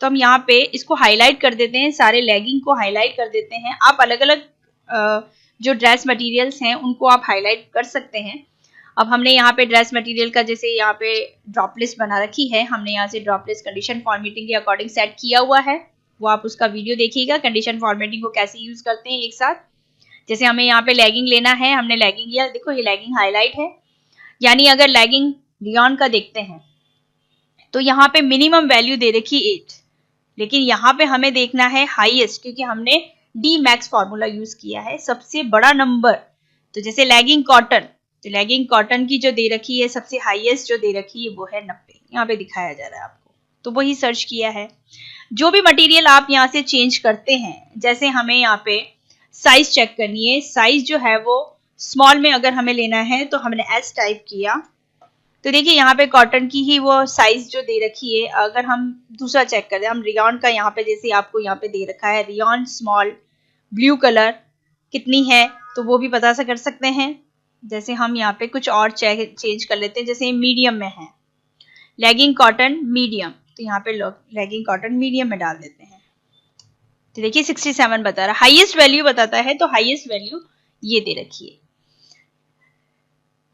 Speaker 1: तो हम यहाँ पे इसको हाईलाइट कर देते हैं, सारे लेगिंग को हाईलाइट कर देते हैं। आप अलग अलग जो ड्रेस मटेरियल्स हैं उनको आप हाईलाइट कर सकते हैं। अब हमने यहाँ पे ड्रेस मटेरियल का जैसे यहाँ पे ड्रॉप लिस्ट बना रखी है, हमने यहाँ से ड्रॉप लिस्ट कंडीशन फॉर्मेटिंग के अकॉर्डिंग सेट किया हुआ है, वो आप उसका वीडियो देखिएगा, कंडीशन फॉर्मेटिंग को कैसे यूज करते हैं एक साथ। जैसे हमें यहाँ पे लेगिंग लेना है, हमने लेगिंग लिया, देखो ये लेगिंग हाईलाइट है। यानी अगर लेगिंग रियॉन का देखते हैं तो यहाँ पे मिनिमम वैल्यू दे रखी 8, लेकिन यहाँ पे हमें देखना है हाईएस्ट, क्योंकि हमने डी मैक्स फॉर्मूला यूज किया है, सबसे बड़ा नंबर। तो जैसे लेगिंग कॉटन, तो लेगिंग कॉटन की जो दे रखी है सबसे हाईएस्ट जो दे रखी है वो है 90, यहाँ पे दिखाया जा रहा है आपको, तो वही सर्च किया है। जो भी मटेरियल आप यहाँ से चेंज करते हैं, जैसे हमें यहाँ पे साइज चेक करनी है, साइज जो है वो स्मॉल में अगर हमें लेना है तो हमने एस टाइप किया, तो देखिए यहाँ पे कॉटन की ही वो साइज जो दे रखी है। अगर हम दूसरा चेक करते हैं, हम रियॉन का यहाँ पे जैसे आपको यहाँ पे दे रखा है रियॉन स्मॉल ब्लू कलर कितनी है, तो वो भी पता से कर सकते हैं। जैसे हम यहाँ पे कुछ और चेंज कर लेते हैं, जैसे मीडियम में है लेगिंग कॉटन मीडियम, तो यहाँ पे लेगिंग कॉटन मीडियम में डाल देते हैं। तो देखिए 67 बता रहा, हाईएस्ट वैल्यू बताता है, तो हाईएस्ट वैल्यू ये दे रखी है।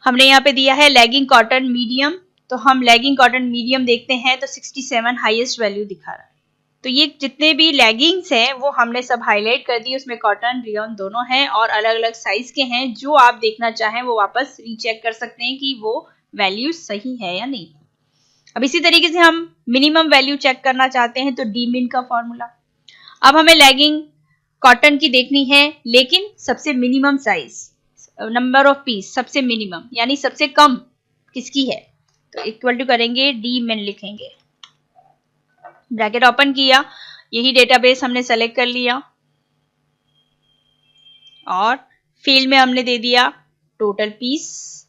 Speaker 1: हमने यहाँ पे दिया है लेगिंग कॉटन मीडियम, तो हम लेगिंग कॉटन मीडियम देखते हैं तो 67 हाईएस्ट वैल्यू दिखा रहा है। तो ये जितने भी लेगिंग्स हैं वो हमने सब हाईलाइट कर दी, उसमें कॉटन रियॉन दोनों हैं और अलग अलग साइज के हैं। जो आप देखना चाहें वो वापस रीचेक कर सकते हैं कि वो वैल्यू सही है या नहीं। अब इसी तरीके से हम मिनिमम वैल्यू चेक करना चाहते हैं तो डी मिन का फॉर्मूला। अब हमें लेगिंग कॉटन की देखनी है, लेकिन सबसे minimum size, number of piece सबसे मिनिमम, यानी सबसे कम किसकी है, तो इक्वल टू करेंगे डी मिन लिखेंगे, ब्रैकेट ओपन किया, यही डेटाबेस हमने सेलेक्ट कर लिया और फील्ड में हमने दे दिया टोटल पीस,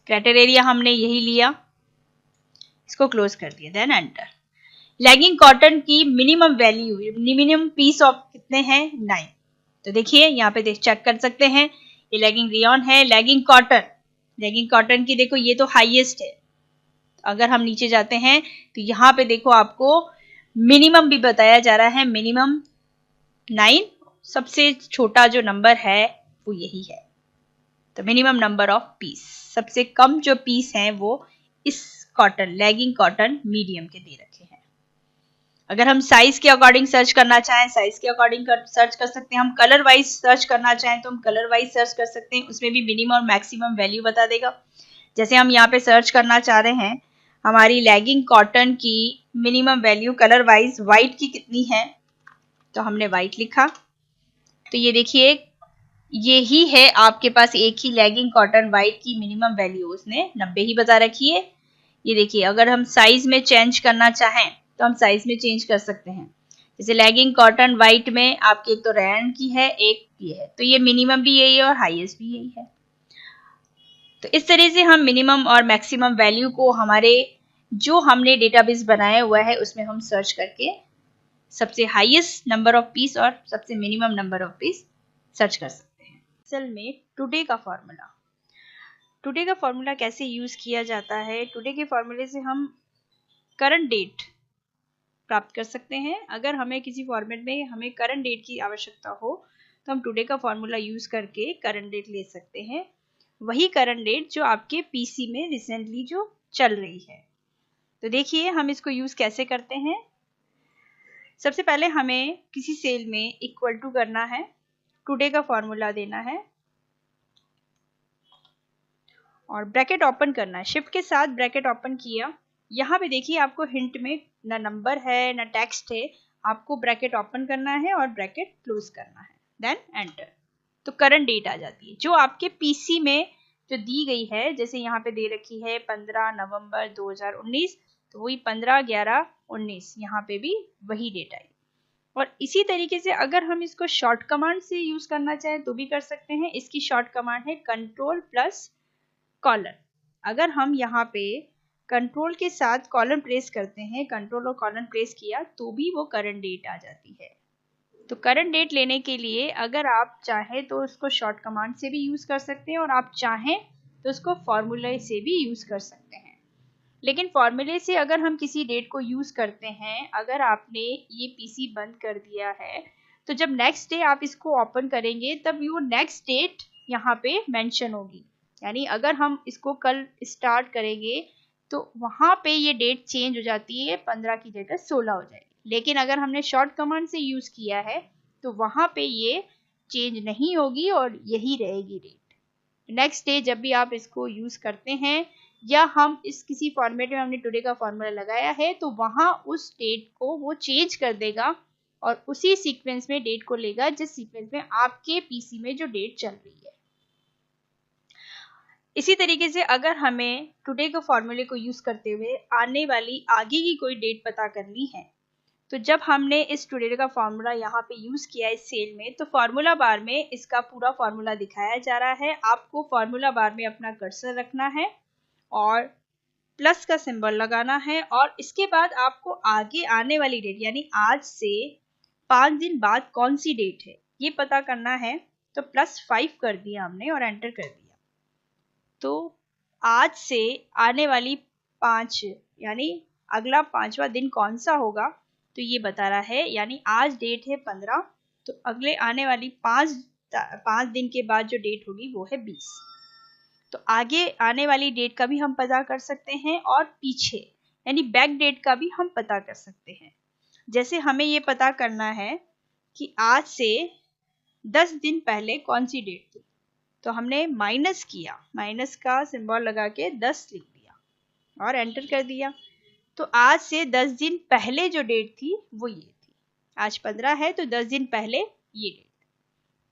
Speaker 1: क्राइटेरिया हमने यही लिया, इसको क्लोज कर दिया, देन एंटर। लेगिंग कॉटन की minimum value, minimum piece of कितने हैं 9, तो देखिए यहाँ पे चेक कर सकते हैं, ये लेगिंग रियॉन है। लेगिंग कॉटन की देखो ये तो हाईएस्ट है, अगर हम नीचे जाते हैं तो यहाँ पे देखो आपको मिनिमम भी बताया जा रहा है, मिनिमम 9, सबसे छोटा जो नंबर है वो यही है। तो मिनिमम नंबर ऑफ पीस, सबसे कम जो पीस हैं वो इस कॉटन लेगिंग कॉटन मीडियम के दे रखे हैं। अगर हम साइज के अकॉर्डिंग सर्च करना चाहें, साइज के अकॉर्डिंग सर्च कर सकते हैं। हम कलर वाइज सर्च करना चाहें तो हम कलर वाइज सर्च कर सकते हैं, उसमें भी मिनिमम और मैक्सिमम वैल्यू बता देगा। जैसे हम यहाँ पे सर्च करना चाह रहे हैं हमारी लेगिंग कॉटन की minimum value colour wise white की कितनी है, तो हमने व्हाइट लिखा, तो ये देखिए ये ही है आपके पास एक ही लेगिंग कॉटन व्हाइट की मिनिमम वैल्यू, उसने 90 ही बता रखी है। ये देखिए अगर हम साइज में चेंज करना चाहें तो हम साइज में चेंज कर सकते हैं। जैसे लैगिंग कॉटन वाइट में आपकी एक तो रैंड की है, एक ये है, तो ये मिनिमम भी यही है और हाईएस्ट भी यही है। तो इस तरह से हम मिनिमम और मैक्सिमम वैल्यू को हमारे जो हमने डेटाबेस बनाया हुआ है उसमें हम सर्च करके सबसे हाईएस्ट नंबर ऑफ पीस और सबसे minimum number of piece search कर सकते हैं। एक्सेल में टुडे का फॉर्मूला कैसे यूज किया जाता है? टुडे के फॉर्मूले से हम करंट डेट प्राप्त कर सकते हैं। अगर हमें किसी फॉर्मेट में हमें करंट डेट की आवश्यकता हो तो हम टुडे का फॉर्मूला यूज करके करंट डेट ले सकते हैं, वही करंट डेट जो आपके पीसी में रिसेंटली जो चल रही है। तो देखिए हम इसको यूज कैसे करते हैं। सबसे पहले हमें किसी सेल में इक्वल टू करना है, टुडे का फॉर्मूला देना है और ब्रैकेट ओपन करना है। शिफ्ट के साथ ब्रैकेट ओपन किया। यहाँ पे देखिए आपको हिंट में ना नंबर है ना टेक्स्ट है, आपको ब्रैकेट ओपन करना है और ब्रैकेट क्लोज करना है, देन एंटर। तो करंट डेट आ जाती है जो आपके पीसी में जो दी गई है। जैसे यहाँ पे दे रखी है 15 नवंबर 2019, तो वही 15/11/19 यहाँ पे भी वही डेट आई। और इसी तरीके से अगर हम इसको शॉर्ट कमांड से यूज करना चाहें तो भी कर सकते हैं। इसकी शॉर्ट कमांड है कंट्रोल प्लस कॉलन। अगर हम यहाँ पे कंट्रोल के साथ कॉलन प्रेस करते हैं, कंट्रोल और कॉलन प्रेस किया तो भी वो करंट डेट आ जाती है। तो करंट डेट लेने के लिए अगर आप चाहें तो उसको शॉर्ट कमांड से भी यूज कर सकते हैं और आप चाहें तो उसको फॉर्मूले से भी यूज कर सकते हैं। लेकिन फॉर्मूले से अगर हम किसी डेट को यूज करते हैं, अगर आपने ये पीसी बंद कर दिया है तो जब नेक्स्ट डे आप इसको ओपन करेंगे तब वो नेक्स्ट डेट यहाँ पे मेंशन होगी। यानी अगर हम इसको कल स्टार्ट करेंगे तो वहां पे ये डेट चेंज हो जाती है, 15 की जगह 16 हो जाएगी। लेकिन अगर हमने शॉर्ट कमांड से यूज किया है तो वहां पे ये चेंज नहीं होगी और यही रहेगी डेट। नेक्स्ट डे जब भी आप इसको यूज करते हैं या हम इस किसी फॉर्मेट में हमने टुडे का फॉर्मूला लगाया है तो वहां उस डेट को वो चेंज कर देगा और उसी सीक्वेंस में डेट को लेगा जिस सीक्वेंस में आपके पीसी में जो डेट चल रही है। इसी तरीके से अगर हमें टुडे के फॉर्मूले को यूज करते हुए आने वाली आगे की कोई डेट पता करनी है तो जब हमने इस टुडे का फॉर्मूला यहाँ पे यूज किया इस सेल में तो फॉर्मूला बार में इसका पूरा फॉर्मूला दिखाया जा रहा है। आपको फॉर्मूला बार में अपना कर्सर रखना है और प्लस का सिंबल लगाना है और इसके बाद आपको आगे आने वाली डेट यानी आज से 5 दिन बाद कौन सी डेट है ये पता करना है। तो +5 कर दिया हमने और एंटर कर दिया। तो आज से आने वाली 5 यानी अगला 5वां दिन कौन सा होगा तो ये बता रहा है। यानी आज डेट है 15, तो अगले आने वाली 5 दिन के बाद जो डेट होगी वो है 20। तो आगे आने वाली डेट का भी हम पता कर सकते हैं और पीछे यानी बैक डेट का भी हम पता कर सकते हैं। जैसे हमें ये पता करना है कि आज से 10 दिन पहले कौन सी डेट थी, तो हमने माइनस किया, माइनस का सिंबल लगा के 10 लिख दिया और एंटर कर दिया। तो आज से 10 दिन पहले जो डेट थी वो ये थी। आज 15 है तो 10 दिन पहले ये डेट।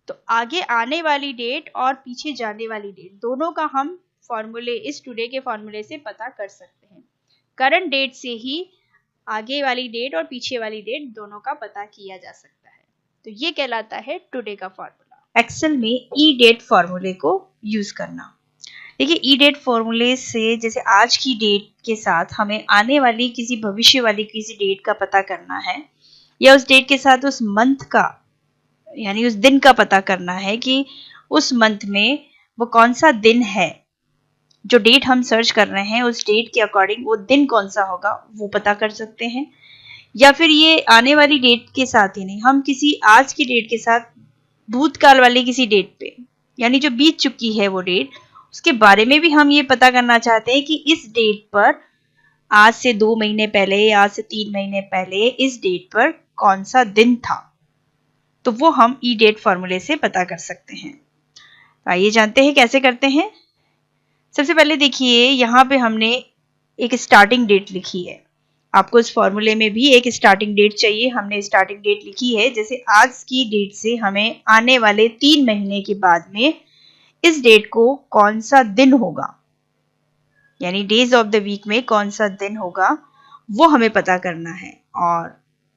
Speaker 1: तो आगे आने वाली डेट और पीछे जाने वाली डेट दोनों का हम फॉर्मूले इस टुडे के फॉर्मूले से पता कर सकते हैं। करंट डेट से ही आगे वाली डेट और पीछे वाली डेट दोनों का पता किया जा सकता है। तो ये कहलाता है टुडे का फॉर्मूला। एक्सेल में ई डेट फॉर्मूले को यूज करना। देखिए ई डेट फॉर्मूले से जैसे आज की डेट के साथ हमें आने वाली किसी भविष्य वाली किसी डेट का पता करना है या उस डेट के साथ उस मंथ का यानी उस दिन का पता करना है कि उस मंथ में वो कौन सा दिन है। जो डेट हम सर्च कर रहे हैं उस डेट के अकॉर्डिंग वो दिन कौन सा होगा वो पता कर सकते हैं। या फिर ये आने वाली डेट के साथ ही नहीं, हम किसी आज की डेट के साथ भूतकाल वाली किसी डेट पे यानी जो बीत चुकी है वो डेट, उसके बारे में भी हम ये पता करना चाहते हैं कि इस डेट पर आज से 2 महीने पहले या आज से 3 महीने पहले इस डेट पर कौन सा दिन था। तो वो हम ई डेट फॉर्मूले से पता कर सकते हैं। तो आइए जानते हैं कैसे करते हैं। सबसे पहले देखिए यहाँ पे हमने एक स्टार्टिंग डेट लिखी है। आपको इस फॉर्मूले में भी एक स्टार्टिंग डेट चाहिए। हमने स्टार्टिंग डेट लिखी है। जैसे आज की डेट से हमें आने वाले 3 महीने के बाद में इस डेट को कौन सा दिन होगा यानी डेज ऑफ द वीक में कौन सा दिन होगा वो हमें पता करना है। और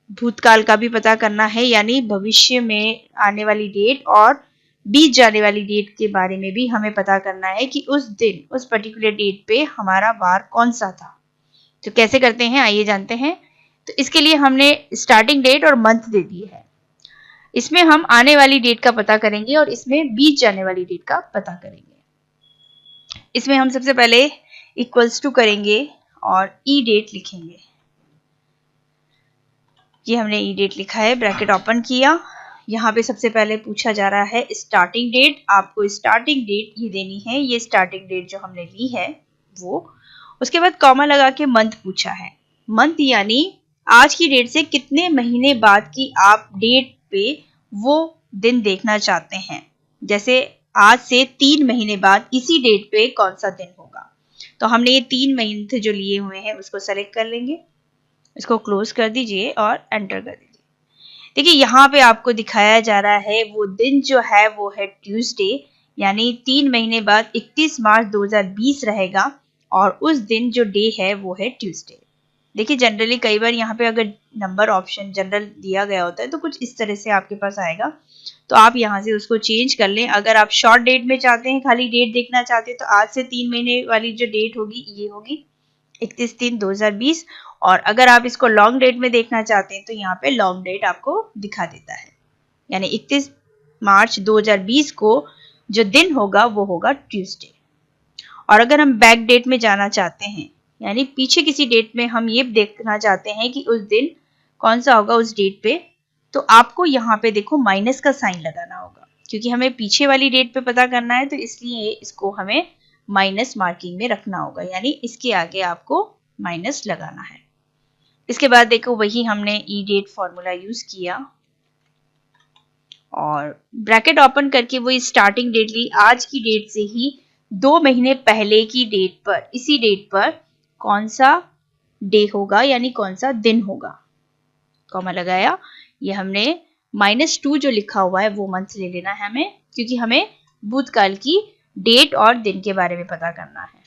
Speaker 1: भूतकाल का भी पता करना है, यानी भविष्य में आने वाली डेट, और बीत जाने वाली डेट के बारे में भी हमें पता करना है कि उस दिन, उस पर्टिकुलर डेट पे हमारा वार कौन सा था। तो कैसे करते हैं आइए जानते हैं। तो इसके लिए हमने स्टार्टिंग डेट और मंथ दे दी है। इसमें हम आने वाली डेट का पता करेंगे और इसमें बीत जाने वाली डेट का पता करेंगे। इसमें हम सबसे पहले इक्वल्स टू करेंगे और ई डेट लिखेंगे। ये हमने ई डेट लिखा है, ब्रैकेट ओपन किया। यहाँ पे सबसे पहले पूछा जा रहा है स्टार्टिंग डेट। आपको स्टार्टिंग डेट ये देनी है, ये स्टार्टिंग डेट जो हमने ली है वो। उसके बाद कॉमा लगा के मंथ पूछा है। मंथ यानी आज की डेट से कितने महीने बाद की आप डेट पे वो दिन देखना चाहते हैं। जैसे आज से 3 महीने बाद इसी डेट पे कौन सा दिन होगा। तो हमने ये 3 महीने जो लिए हुए हैं उसको सेलेक्ट कर लेंगे, इसको क्लोज कर दीजिए और एंटर कर दीजिए। देखिए यहाँ पे आपको दिखाया जा रहा है वो दिन जो है वो है ट्यूसडे, यानी 3 महीने बाद 31 मार्च 2020 रहेगा और उस दिन जो डे है वो है ट्यूसडे। देखिए जनरली कई बार यहाँ पे अगर नंबर ऑप्शन जनरल दिया गया होता है तो कुछ इस तरह से आपके पास आएगा, तो आप यहाँ से उसको चेंज कर लें। अगर आप शॉर्ट डेट में चाहते हैं, खाली डेट देखना चाहते हैं, तो आज से 3 महीने वाली जो डेट होगी ये होगी 31/3/2020। और अगर आप इसको लॉन्ग डेट में देखना चाहते हैं तो यहाँ पे लॉन्ग डेट आपको दिखा देता है, यानी 31 मार्च 2020 को जो दिन होगा वो होगा ट्यूसडे। और अगर हम बैक डेट में जाना चाहते हैं, यानी पीछे किसी डेट में हम ये देखना चाहते हैं कि उस दिन कौन सा होगा उस डेट पे, तो आपको यहाँ पे देखो माइनस का साइन लगाना होगा, क्योंकि हमें पीछे वाली डेट पे पता करना है, तो इसलिए इसको हमें माइनस मार्किंग में रखना होगा, यानी इसके आगे आपको माइनस लगाना है। इसके बाद देखो वही हमने ई डेट फॉर्मूला यूज किया और ब्रैकेट ओपन करके वही स्टार्टिंग डेट ली। आज की डेट से ही 2 महीने पहले की डेट पर, इसी डेट पर कौन सा डे होगा, यानी कौन सा दिन होगा, कॉमा लगाया। ये हमने -2 जो लिखा हुआ है वो मंथ ले लेना है हमें, क्योंकि हमें भूतकाल की डेट और दिन के बारे में पता करना है।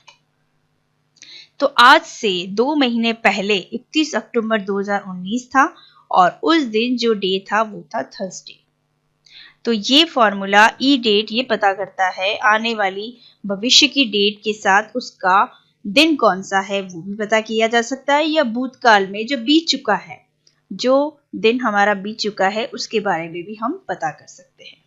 Speaker 1: तो आज से 2 महीने पहले 31 अक्टूबर 2019 था और उस दिन जो डे था वो था थर्सडे। तो ये फॉर्मूला ई डेट ये पता करता है आने वाली भविष्य की डेट के साथ उसका दिन कौन सा है वो भी पता किया जा सकता है, या भूतकाल में जो बीत चुका है, जो दिन हमारा बीत चुका है उसके बारे में भी हम पता कर सकते हैं।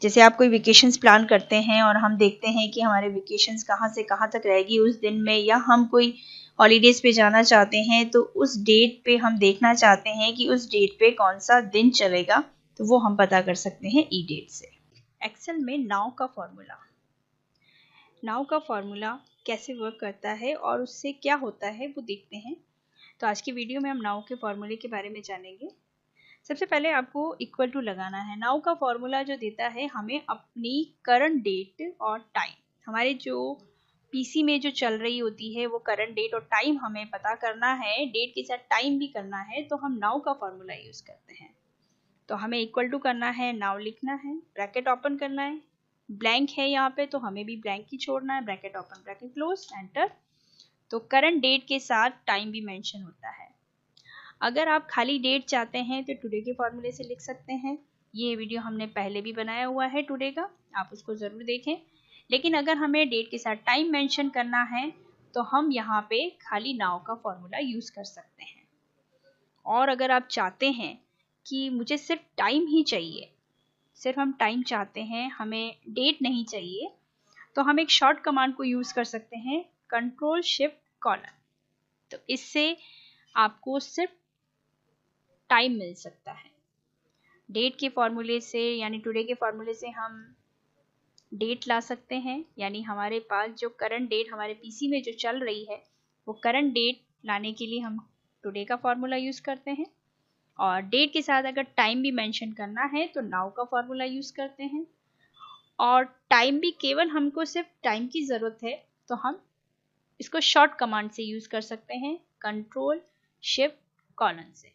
Speaker 1: जैसे आप कोई वेकेशंस प्लान करते हैं और हम देखते हैं कि हमारे वेकेशंस कहाँ से कहाँ तक रहेगी उस दिन में, या हम कोई हॉलीडेज पे जाना चाहते हैं तो उस डेट पे हम देखना चाहते हैं कि उस डेट पे कौन सा दिन चलेगा, तो वो हम पता कर सकते हैं ई डेट से। एक्सेल में नाउ का फॉर्मूला। नाउ का फॉर्मूला कैसे वर्क करता है और उससे क्या होता है वो देखते हैं। तो आज की वीडियो में हम नाउ के फॉर्मूले के बारे में जानेंगे। सबसे पहले आपको इक्वल टू लगाना है। नाउ का फॉर्मूला जो देता है हमें अपनी करंट डेट और टाइम, हमारे जो पीसी में जो चल रही होती है वो करंट डेट और टाइम हमें पता करना है, डेट के साथ टाइम भी करना है, तो हम नाउ का फॉर्मूला यूज करते हैं। तो हमें इक्वल टू करना है, नाउ लिखना है, ब्रैकेट ओपन करना है, ब्लैंक है यहाँ पे तो हमें भी ब्लैंक ही छोड़ना है, bracket open bracket close, enter. तो करंट डेट के साथ टाइम भी मेंशन होता है। अगर आप खाली डेट चाहते हैं तो टुडे के फॉर्मूले से लिख सकते हैं। ये वीडियो हमने पहले भी बनाया हुआ है टुडे का, आप उसको ज़रूर देखें। लेकिन अगर हमें डेट के साथ टाइम मेंशन करना है तो हम यहाँ पे खाली नाउ का फॉर्मूला यूज़ कर सकते हैं। और अगर आप चाहते हैं कि मुझे सिर्फ टाइम ही चाहिए, सिर्फ हम टाइम चाहते हैं, हमें डेट नहीं चाहिए, तो हम एक शॉर्ट कमांड को यूज़ कर सकते हैं, कंट्रोल शिफ्ट कॉलन। तो इससे आपको सिर्फ टाइम मिल सकता है। डेट के फॉर्मूले से यानी टुडे के फॉर्मूले से हम डेट ला सकते हैं, यानी हमारे पास जो करंट डेट हमारे पीसी में जो चल रही है वो करंट डेट लाने के लिए हम टुडे का फॉर्मूला यूज़ करते हैं। और डेट के साथ अगर टाइम भी मेंशन करना है तो नाउ का फॉर्मूला यूज़ करते हैं। और टाइम भी केवल हमको सिर्फ टाइम की ज़रूरत है तो हम इसको शॉर्ट कमांड से यूज़ कर सकते हैं, कंट्रोल शिफ्ट कॉलन से।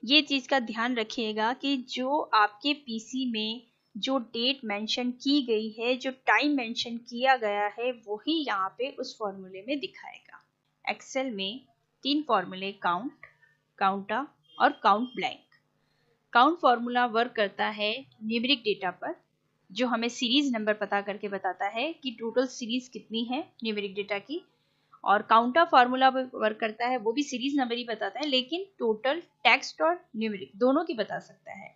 Speaker 1: ये चीज़ का ध्यान रखिएगा कि जो आपके पीसी में जो डेट मेंशन की गई है, जो टाइम मेंशन किया गया है, वही यहाँ पे उस फॉर्मूले में दिखाएगा। एक्सेल में 3 फॉर्मूले, काउंट, काउंटा और count blank. Count formula work करता है न्यूमेरिक डेटा पर, जो हमें सीरीज नंबर पता करके बताता है कि टोटल सीरीज कितनी है न्यूमेरिक डेटा की। और काउंटा फॉर्मूला वर्क करता है, वो भी सीरीज नंबर ही बताता है, लेकिन टोटल टेक्स्ट और न्यूमेरिक दोनों की बता सकता है।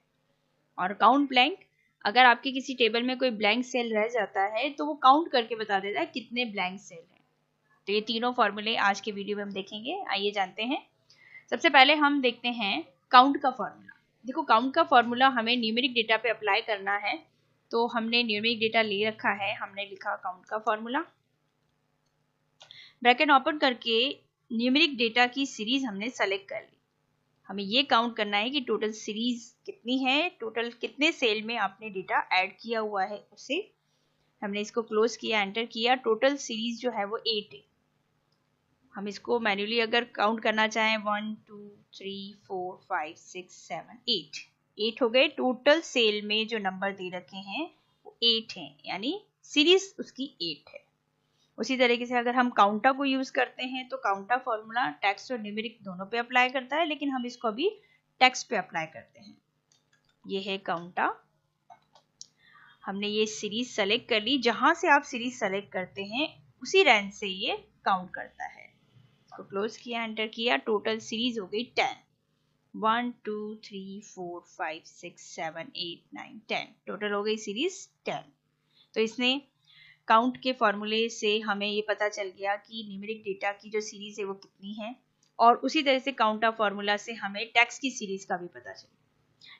Speaker 1: और काउंट ब्लैंक, अगर आपके किसी टेबल में कोई ब्लैंक सेल रह जाता है तो वो काउंट करके बता देता है कितने ब्लैंक सेल हैं। तो ये तीनों फॉर्मूले आज के वीडियो में हम देखेंगे। आइए जानते हैं। सबसे पहले हम देखते हैं काउंट का फॉर्मूला। देखो, काउंट का फॉर्मूला हमें न्यूमेरिक डेटा पे अप्लाई करना है, तो हमने न्यूमेरिक डेटा ले रखा है, हमने लिखा काउंट का फॉर्मूला, ब्रैकेट ओपन करके न्यूमेरिक डेटा की सीरीज हमने सेलेक्ट कर ली। हमें ये काउंट करना है कि टोटल सीरीज कितनी है, टोटल कितने सेल में आपने डेटा ऐड किया हुआ है उसे। हमने इसको क्लोज किया, एंटर किया। टोटल सीरीज जो है वो 8 है। हम इसको मैन्युअली अगर काउंट करना चाहें 1 2 3 4 5 6 7 8 हो गए। टोटल सेल में जो नंबर दे रखे हैं वो 8 हैं, यानी सीरीज उसकी 8 है। उसी तरीके से अगर हम काउंटा को यूज करते हैं तो काउंटा फॉर्मूला टेक्स्ट और न्यूमेरिक दोनों पे अप्लाई करता है, लेकिन हम इसको अभी टेक्स्ट पे अप्लाई करते हैं। ये है काउंटा। हमने ये सीरीज सेलेक्ट कर ली। जहां से आप सीरीज सेलेक्ट करते हैं उसी रेंज से ये काउंट करता है। इसको क्लोज किया, एंटर किया। टोटल सीरीज हो गई 10। 1 2 3 4 5 6 7 8 9 10। टोटल हो गई सीरीज 10। तो इसने काउंट के फॉर्मूले से हमें ये पता चल गया कि न्यूमेरिक डेटा की जो सीरीज है वो कितनी है। और उसी तरह से काउंटा फॉर्मूला से हमें टेक्स्ट की सीरीज का भी पता चला।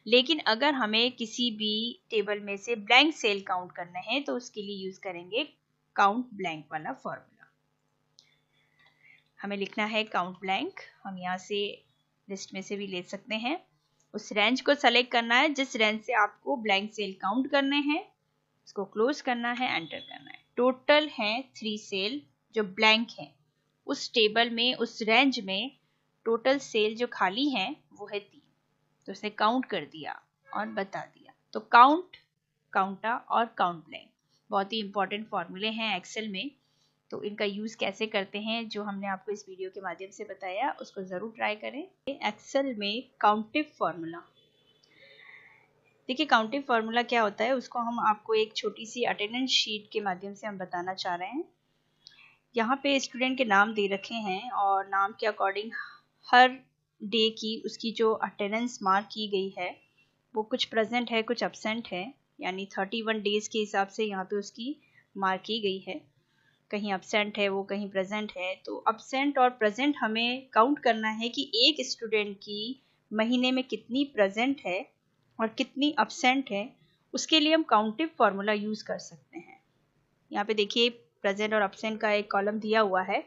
Speaker 1: लेकिन अगर हमें किसी भी टेबल में से ब्लैंक सेल काउंट करना है तो उसके लिए यूज करेंगे काउंट ब्लैंक वाला फॉर्मूला। हमें लिखना है काउंट ब्लैंक। हम यहाँ से लिस्ट में से भी ले सकते हैं। उस रेंज को सेलेक्ट करना है जिस रेंज से आपको ब्लैंक सेल काउंट करने हैं। इसको क्लोज करना है, एंटर करना है। टोटल है 3 सेल जो ब्लैंक हैं। उस टेबल में, उस रेंज में टोटल सेल जो खाली हैं वो है 3। तो उसने काउंट कर दिया और बता दिया। तो काउंट, काउंटा और काउंट ब्लैंक बहुत ही इंपॉर्टेंट फॉर्मूले हैं एक्सेल में। तो इनका यूज कैसे करते हैं जो हमने आपको इस वीडियो के माध्यम से बताया, उसको जरूर ट्राई करें। एक्सेल में काउंटिव फॉर्मूला। देखिए, काउंटिव फॉर्मूला क्या होता है उसको हम आपको एक छोटी सी अटेंडेंस शीट के माध्यम से हम बताना चाह रहे हैं। यहाँ पे स्टूडेंट के नाम दे रखे हैं और नाम के अकॉर्डिंग हर डे की उसकी जो अटेंडेंस मार्क की गई है वो कुछ प्रेजेंट है, कुछ अब्सेंट है, यानी 31 डेज के हिसाब से यहाँ पे उसकी मार्क की गई है। कहीं अब्सेंट है वो, कहीं प्रेजेंट है। तो अब्सेंट और प्रेजेंट हमें काउंट करना है कि एक स्टूडेंट की महीने में कितनी प्रेजेंट है और कितनी अब्सेंट है। उसके लिए हम काउंटिव फॉर्मूला यूज कर सकते हैं। यहाँ पे देखिए प्रेजेंट और अब्सेंट का एक कॉलम दिया हुआ है।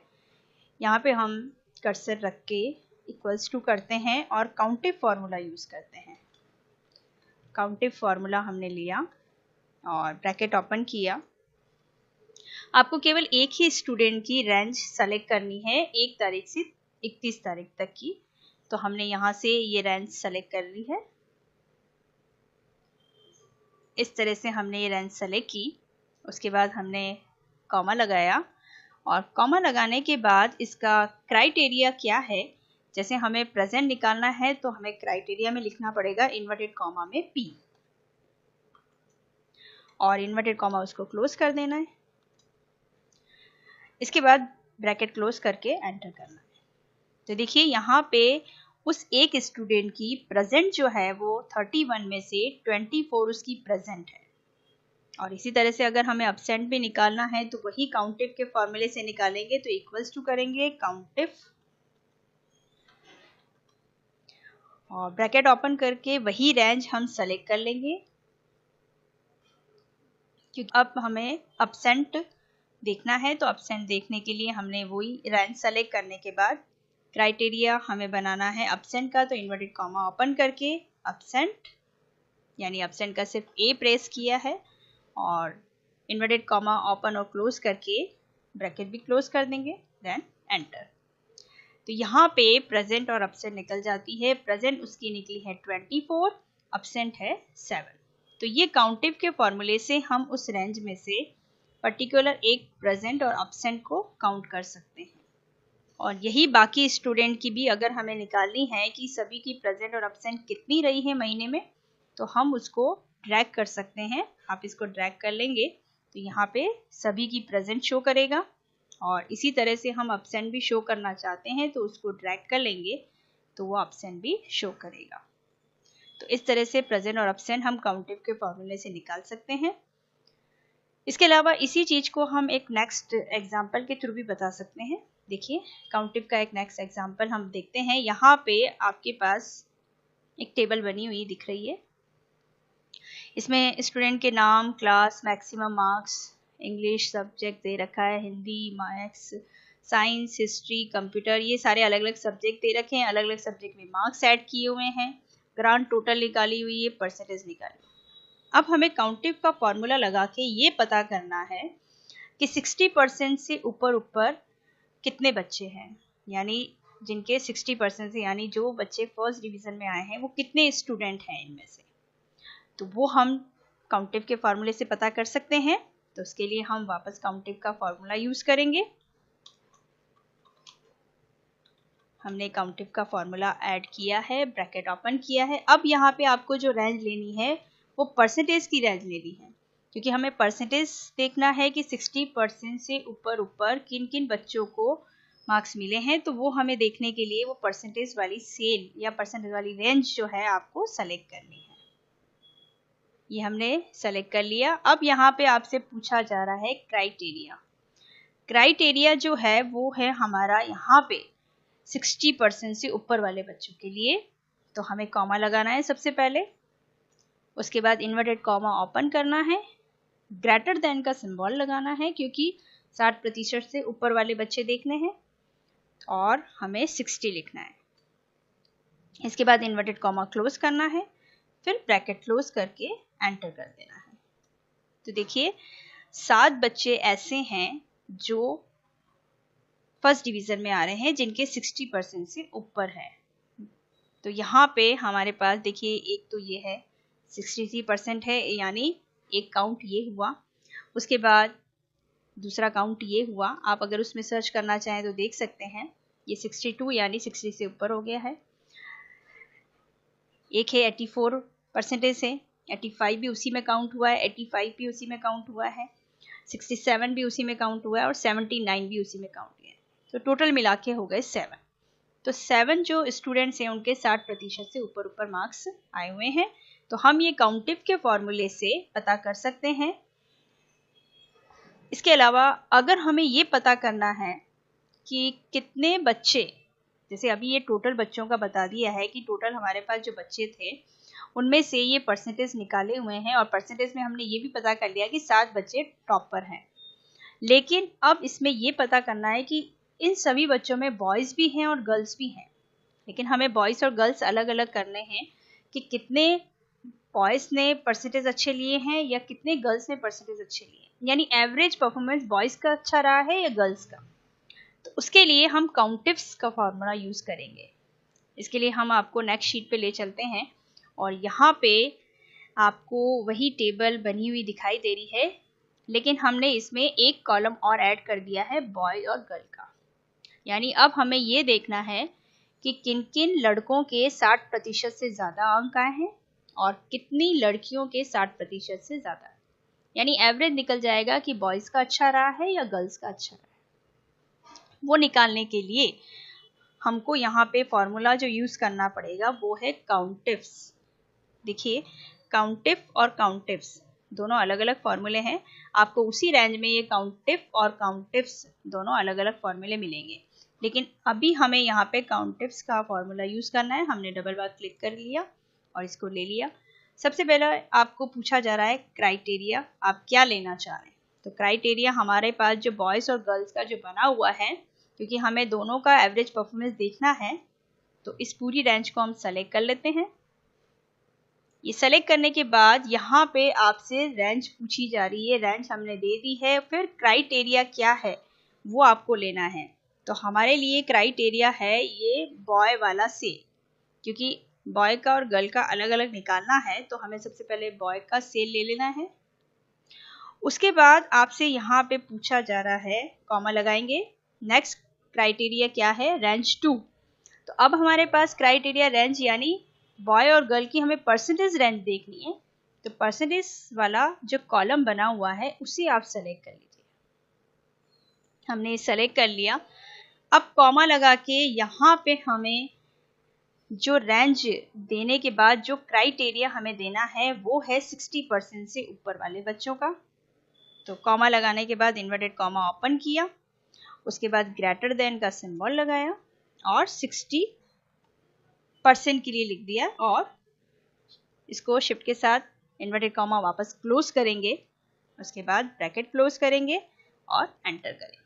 Speaker 1: यहाँ पे हम कर्सर रख के इक्वल्स टू करते हैं और काउंटिव फॉर्मूला यूज करते हैं। काउंटिव फॉर्मूला हमने लिया और ब्रैकेट ओपन किया। आपको केवल एक ही स्टूडेंट की रेंज सेलेक्ट करनी है 1 तारीख से 31 तारीख तक की। तो हमने यहाँ से ये रेंज सेलेक्ट कर ली है। इस तरह से हमने ये रेंज सेलेक्ट की। उसके बाद हमने कॉमा लगाया और कॉमा लगाने के बाद इसका क्राइटेरिया क्या है। जैसे हमें प्रेजेंट निकालना है तो हमें क्राइटेरिया में लिखना पड़ेगा इन्वर्टेड कॉमा में P, और इन्वर्टेड कॉमा उसको क्लोज कर देना है। इसके बाद ब्रैकेट क्लोज करके एंटर करना है। तो देखिए यहाँ पे उस एक स्टूडेंट की प्रेजेंट जो है वो 31 में से 24 उसकी प्रेजेंट है। और इसी तरह से अगर हमें अब्सेंट भी निकालना है तो वही काउंटिव के फॉर्मूले से निकालेंगे। तो इक्वल्स टू करेंगे काउंटिव और ब्रैकेट ओपन करके वही रेंज हम सेलेक्ट कर लेंगे, क्योंकि अब हमें अब्सेंट देखना है। तो अब्सेंट देखने के लिए हमने वही रेंज सेलेक्ट करने के बाद क्राइटेरिया हमें बनाना है अब्सेंट का। तो इन्वर्टेड कॉमा ओपन करके अब्सेंट, यानी अब्सेंट का सिर्फ A प्रेस किया है और इन्वर्टेड कॉमा ओपन और क्लोज करके ब्रैकेट भी क्लोज कर देंगे, देन एंटर। तो यहाँ पे प्रेजेंट और अब्सेंट निकल जाती है। प्रेजेंट उसकी निकली है 24, अब्सेंट है 7। तो ये काउंटिव के फॉर्मूले से हम उस रेंज में से पर्टिकुलर एक प्रेजेंट और अब्सेंट को काउंट कर सकते हैं। और यही बाकी स्टूडेंट की भी अगर हमें निकालनी है कि सभी की प्रेजेंट और एब्सेंट कितनी रही है महीने में, तो हम उसको ड्रैग कर सकते हैं। आप इसको ड्रैग कर लेंगे तो यहाँ पे सभी की प्रेजेंट शो करेगा, और इसी तरह से हम एब्सेंट भी शो करना चाहते हैं तो उसको ड्रैग कर लेंगे तो वो एब्सेंट भी शो करेगा। तो इस तरह से प्रेजेंट और एब्सेंट हम काउंटिव के फॉर्मूले से निकाल सकते हैं। इसके अलावा इसी चीज को हम एक नेक्स्ट एग्जाम्पल के थ्रू भी बता सकते हैं। देखिए काउंटिव का एक नेक्स्ट एग्जाम्पल हम देखते हैं। यहाँ पे आपके पास एक टेबल बनी हुई दिख रही है। इसमें स्टूडेंट के नाम, class, maximum marks, English subject दे रखा है, Hindi, maths, science, history, computer, ये सारे अलग अलग सब्जेक्ट दे रखे हैं। अलग अलग सब्जेक्ट में मार्क्स ऐड किए हुए हैं, ग्रांड टोटल निकाली हुई है, परसेंटेज निकाली। अब हमें काउंटिव का फॉर्मूला लगा के ये पता करना है कि 60% से ऊपर कितने बच्चे हैं, यानी जिनके 60% से, यानी जो बच्चे फर्स्ट डिवीजन में आए हैं वो कितने स्टूडेंट हैं इनमें से। तो वो हम काउंटिव के फॉर्मूले से पता कर सकते हैं। तो उसके लिए हम वापस काउंटिव का फॉर्मूला यूज करेंगे। हमने काउंटिव का फॉर्मूला ऐड किया है, ब्रैकेट ओपन किया है। अब यहाँ पे आपको जो रेंज लेनी है वो परसेंटेज की रेंज लेनी है, क्योंकि हमें परसेंटेज देखना है कि 60% से ऊपर किन किन बच्चों को मार्क्स मिले हैं। तो वो हमें देखने के लिए वो परसेंटेज वाली सेल या परसेंटेज वाली रेंज जो है आपको सेलेक्ट करनी है। ये हमने सेलेक्ट कर लिया। अब यहाँ पे आपसे पूछा जा रहा है क्राइटेरिया। क्राइटेरिया जो है वो है हमारा यहाँ पे 60% से ऊपर वाले बच्चों के लिए। तो हमें कॉमा लगाना है सबसे पहले, उसके बाद इन्वर्टेड कॉमा ओपन करना है, ग्रेटर देन का सिंबल लगाना है क्योंकि 60% से ऊपर वाले बच्चे देखने हैं, और हमें 60 लिखना है। इसके बाद इन्वर्टेड कॉमा क्लोज करना है, फिर ब्रैकेट क्लोज करके एंटर कर देना है। तो देखिए 7 बच्चे ऐसे हैं जो फर्स्ट डिवीजन में आ रहे हैं जिनके 60% से ऊपर है। तो यहाँ पे हमारे पास देखिए एक तो ये है 63% है, यानी एक काउंट ये हुआ। उसके बाद दूसरा काउंट ये हुआ। आप अगर उसमें सर्च करना चाहें तो देख सकते हैं, ये 62 यानी 60 से ऊपर हो गया है। एक है 84% है, 85 भी उसी में काउंट हुआ है, 85 भी उसी में काउंट हुआ है, 67 भी उसी में काउंट हुआ है, और 79 भी उसी में काउंट हुआ है। तो टोटल मिला के हो गए 7। तो 7 जो स्टूडेंट्स हैं उनके 60% से ऊपर मार्क्स आए हुए हैं। तो हम ये काउंटिव के फॉर्मूले से पता कर सकते हैं। इसके अलावा अगर हमें ये पता करना है कि कितने बच्चे, जैसे अभी ये टोटल बच्चों का बता दिया है कि टोटल हमारे पास जो बच्चे थे उनमें से ये परसेंटेज निकाले हुए हैं, और परसेंटेज में हमने ये भी पता कर लिया कि 7 बच्चे टॉपर हैं। लेकिन अब इसमें ये पता करना है कि इन सभी बच्चों में बॉयज़ भी हैं और गर्ल्स भी हैं, लेकिन हमें बॉयज़ और गर्ल्स अलग अलग करने हैं कि कितने बॉयज़ ने परसेंटेज अच्छे लिए हैं या कितने गर्ल्स ने परसेंटेज अच्छे लिए, यानी एवरेज परफॉर्मेंस बॉयज़ का अच्छा रहा है या गर्ल्स का। तो उसके लिए हम काउंटिव्स का फॉर्मूला यूज़ करेंगे। इसके लिए हम आपको नेक्स्ट शीट पे ले चलते हैं, और यहाँ पे आपको वही टेबल बनी हुई दिखाई दे रही है, लेकिन हमने इसमें एक कॉलम और ऐड कर दिया है बॉय और गर्ल का। यानी अब हमें ये देखना है कि किन किन लड़कों के 60% से ज़्यादा अंक आए हैं और कितनी लड़कियों के 60% से ज़्यादा। यानी एवरेज निकल जाएगा कि बॉयज़ का अच्छा रहा है या गर्ल्स का अच्छा रहा है। वो निकालने के लिए हमको यहाँ पे फॉर्मूला जो यूज़ करना पड़ेगा वो है काउंटिव्स। देखिए काउंटिव और काउंटिव्स दोनों अलग अलग फॉर्मूले हैं। आपको उसी रेंज में ये काउंटिव और काउंटिव्स दोनों अलग अलग फॉर्मूले मिलेंगे, लेकिन अभी हमें यहाँ पे काउंटिव्स का फॉर्मूला यूज़ करना है। हमने डबल बार क्लिक कर लिया और इसको ले लिया। सबसे पहले आपको पूछा जा रहा है क्राइटेरिया, आप क्या लेना चाह रहे हैं। तो क्राइटेरिया हमारे पास जो बॉयज़ और गर्ल्स का जो बना हुआ है, क्योंकि हमें दोनों का एवरेज परफॉर्मेंस देखना है, तो इस पूरी रेंज को हम सेलेक्ट कर लेते हैं। ये सेलेक्ट करने के बाद यहाँ पे आपसे रेंज पूछी जा रही है, रेंज हमने दे दी है, फिर क्राइटेरिया क्या है वो आपको लेना है। तो हमारे लिए क्राइटेरिया है ये बॉय वाला सेल, क्योंकि बॉय का और गर्ल का अलग अलग निकालना है, तो हमें सबसे पहले बॉय का सेल ले लेना है। उसके बाद आपसे यहाँ पे पूछा जा रहा है, कॉमा लगाएंगे, नेक्स्ट क्राइटेरिया क्या है, रेंज 2। तो अब हमारे पास क्राइटेरिया रेंज यानी बॉय और गर्ल की हमें परसेंटेज रेंज देखनी है। तो परसेंटेज वाला जो कॉलम बना हुआ है उसे आप सेलेक्ट कर लीजिए। हमने सेलेक्ट कर लिया। अब कॉमा लगा के यहाँ पे हमें जो रेंज देने के बाद जो क्राइटेरिया हमें देना है वो है 60% से ऊपर वाले बच्चों का। तो कॉमा लगाने के बाद इन्वर्टेड कॉमा ओपन किया, उसके बाद ग्रेटर देन का सिंबल लगाया और 60% के लिए लिख दिया और इसको शिफ्ट के साथ इन्वर्टेड कॉमा वापस क्लोज करेंगे, उसके बाद ब्रैकेट क्लोज करेंगे और एंटर करेंगे।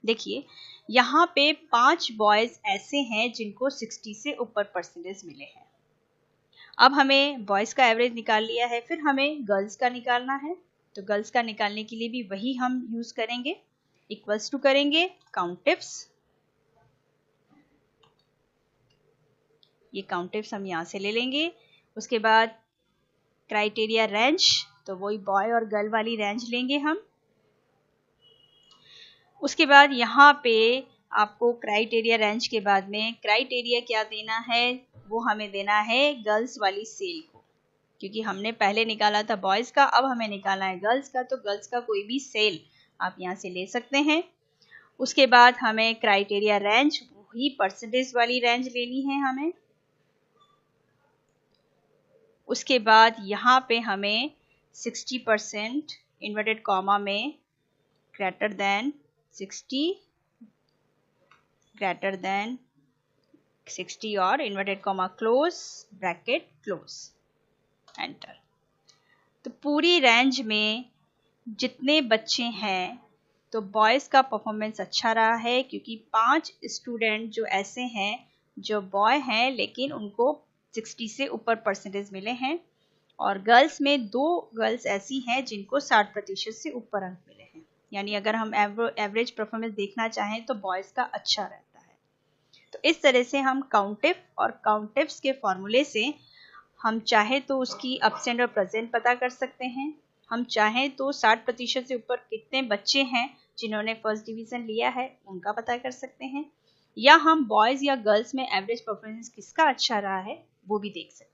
Speaker 1: देखिए यहाँ पे 5 बॉयज ऐसे हैं जिनको 60 से ऊपर परसेंटेज मिले हैं। अब हमें बॉयज का एवरेज निकाल लिया है, फिर हमें गर्ल्स का निकालना है। तो गर्ल्स का निकालने के लिए भी वही हम यूज करेंगे, इक्वल्स टू करेंगे काउंटिफ्स। ये काउंटिफ्स हम यहाँ से ले लेंगे। उसके बाद क्राइटेरिया रेंज, तो वही बॉय और गर्ल वाली रेंज लेंगे हम। उसके बाद यहाँ पे आपको क्राइटेरिया रेंज के बाद में क्राइटेरिया क्या देना है, वो हमें देना है गर्ल्स वाली सेल को, क्योंकि हमने पहले निकाला था बॉयज का, अब हमें निकालना है गर्ल्स का। तो गर्ल्स का कोई भी सेल आप यहाँ से ले सकते हैं। उसके बाद हमें क्राइटेरिया रेंज, वही परसेंटेज वाली रेंज लेनी है हमें। उसके बाद यहाँ पे हमें 60% इन्वर्टेड कॉमा में ग्रेटर देन 60 और inverted comma close, bracket close, enter. तो पूरी रेंज में जितने बच्चे हैं तो बॉयज का परफॉर्मेंस अच्छा रहा है, क्योंकि 5 स्टूडेंट जो ऐसे हैं जो बॉय हैं लेकिन उनको 60 से ऊपर परसेंटेज मिले हैं, और गर्ल्स में 2 गर्ल्स ऐसी हैं जिनको 60% से ऊपर अंक मिले हैं। यानी अगर हम एवरेज परफॉर्मेंस देखना चाहें तो बॉयज का अच्छा रहता है। तो इस तरह से हम काउंटिफ और काउंटिफ्स के फॉर्मूले से हम चाहे तो उसकी अब्सेंट और प्रेजेंट पता कर सकते हैं। हम चाहें तो 60% से ऊपर कितने बच्चे हैं जिन्होंने फर्स्ट डिवीजन लिया है उनका पता कर सकते हैं, या हम बॉयज या गर्ल्स में एवरेज परफॉर्मेंस किसका अच्छा रहा है वो भी देख सकते हैं।